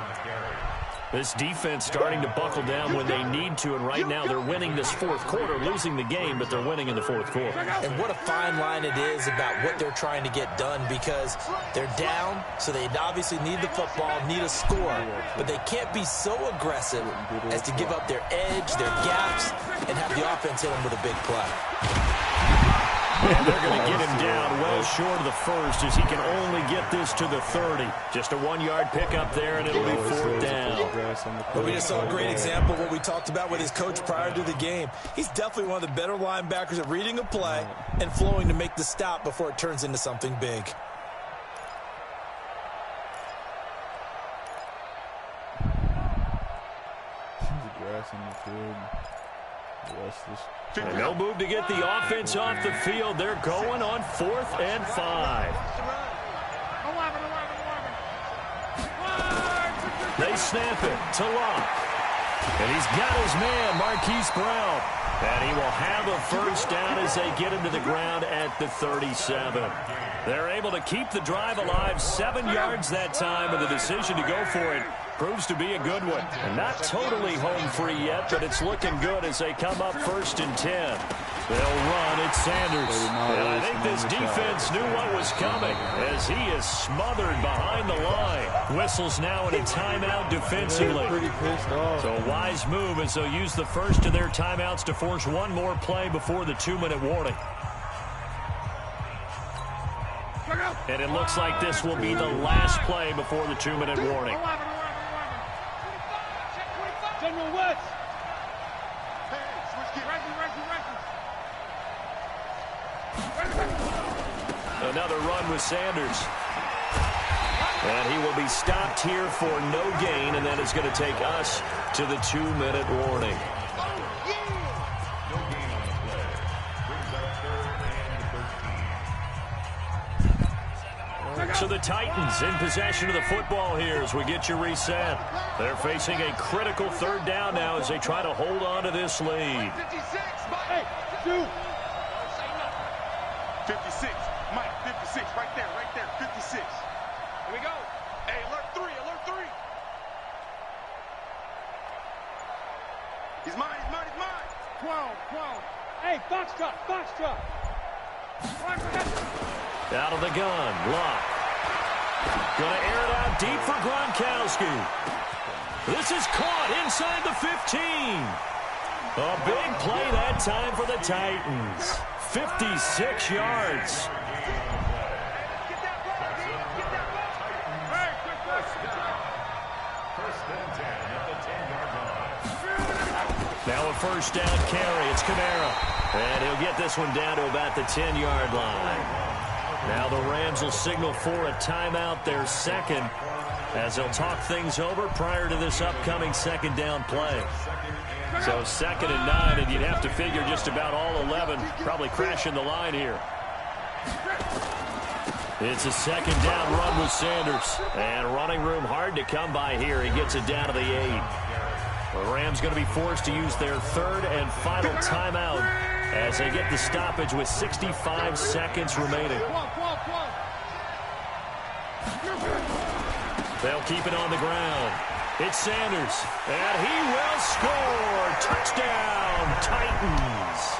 This defense starting to buckle down when they need to, and right now they're winning this 4th quarter, losing the game, but they're winning in the 4th quarter. And what a fine line it is about what they're trying to get done, because they're down, so they obviously need the football, need a score, but they can't be so aggressive as to give up their edge, their gaps, and have the offense hit them with a big play. And they're going to get him down well short of the 1st as he can only get this to the 30. Just a 1-yard pickup there, and it'll be 4th down. But we just saw a great example of what we talked about with his coach prior to the game. He's definitely one of the better linebackers at reading a play and flowing to make the stop before it turns into something big. Grass in the field. And no move to get the offense off the field. They're going on 4th and 5. They snap it to Locke. And he's got his man, Marquise Brown. And he will have a 1st down as they get into the ground at the 37. They're able to keep the drive alive, 7 yards that time, and the decision to go for it proves to be a good one. And not totally home free yet, but it's looking good as they come up 1st and 10. They'll run at Sanders. And I think this Another defense knew what was coming as he is smothered behind the line. Whistles now in a timeout defensively. Pretty pissed off. So a wise move as they'll use the first of their timeouts to force one more play before the 2-minute warning. And it looks like this will be the last play before the 2-minute warning. General West. Another run with Sanders. And he will be stopped here for no gain, and then it's going to take us to the 2-minute warning. No gain on the play. Brings up 3rd and 13. So the Titans in possession of the football here as we get you reset. They're facing a critical 3rd down now as they try to hold on to this lead. Hey, shoot. 56. Mike, 56. Right there, 56. Here we go. Hey, alert 3, alert 3. He's mine. 12. Hey, Foxtrot. Out of the gun, Locke. Going to air it out deep for Gronkowski. This is caught inside the 15. A big play that time for the Titans. 56 yards. Now a 1st down carry. It's Kamara. And he'll get this one down to about the 10-yard line. Now the Rams will signal for a timeout, their second, as they'll talk things over prior to this upcoming 2nd down play. So 2nd and 9, and you'd have to figure just about all 11 probably crashing the line here. It's a 2nd down run with Sanders. And running room hard to come by here. He gets it down to the 8. The Rams going to be forced to use their 3rd and final timeout as they get the stoppage with 65 seconds remaining. They'll keep it on the ground. It's Sanders, and he will score. Touchdown, Titans.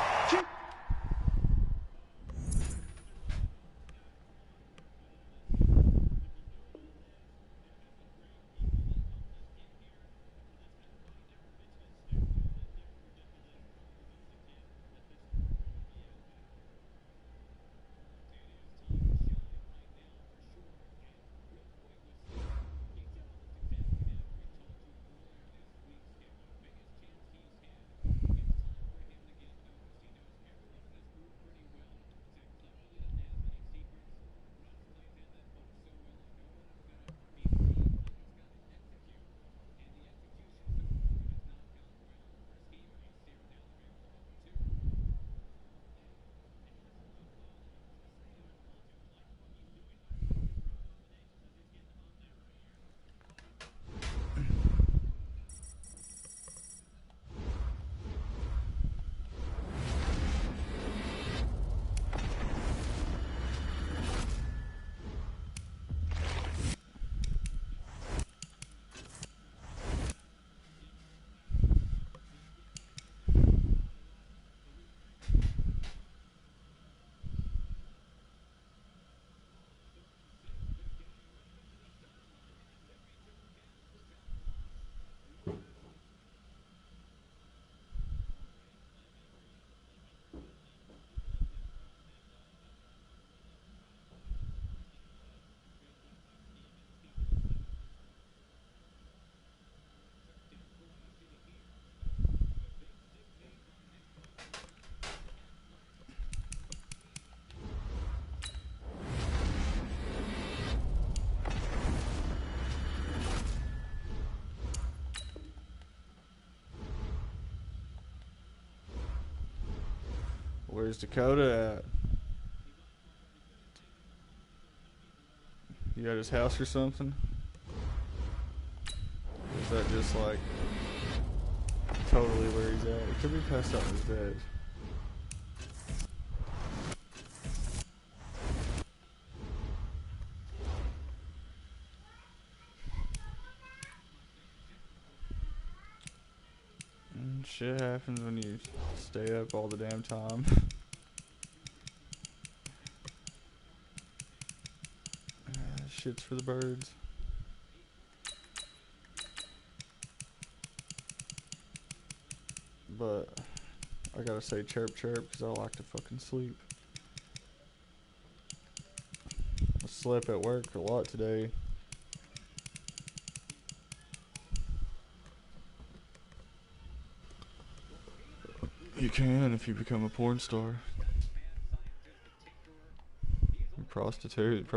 Where's Dakota at? You at his house or something? Or is that just like totally where he's at? He could be passed out in his bed. Shit happens when you stay up all the damn time. Shit's for the birds. But I gotta say chirp chirp because I like to fucking sleep. I slept at work a lot today. You can if you become a porn star. Prostitute.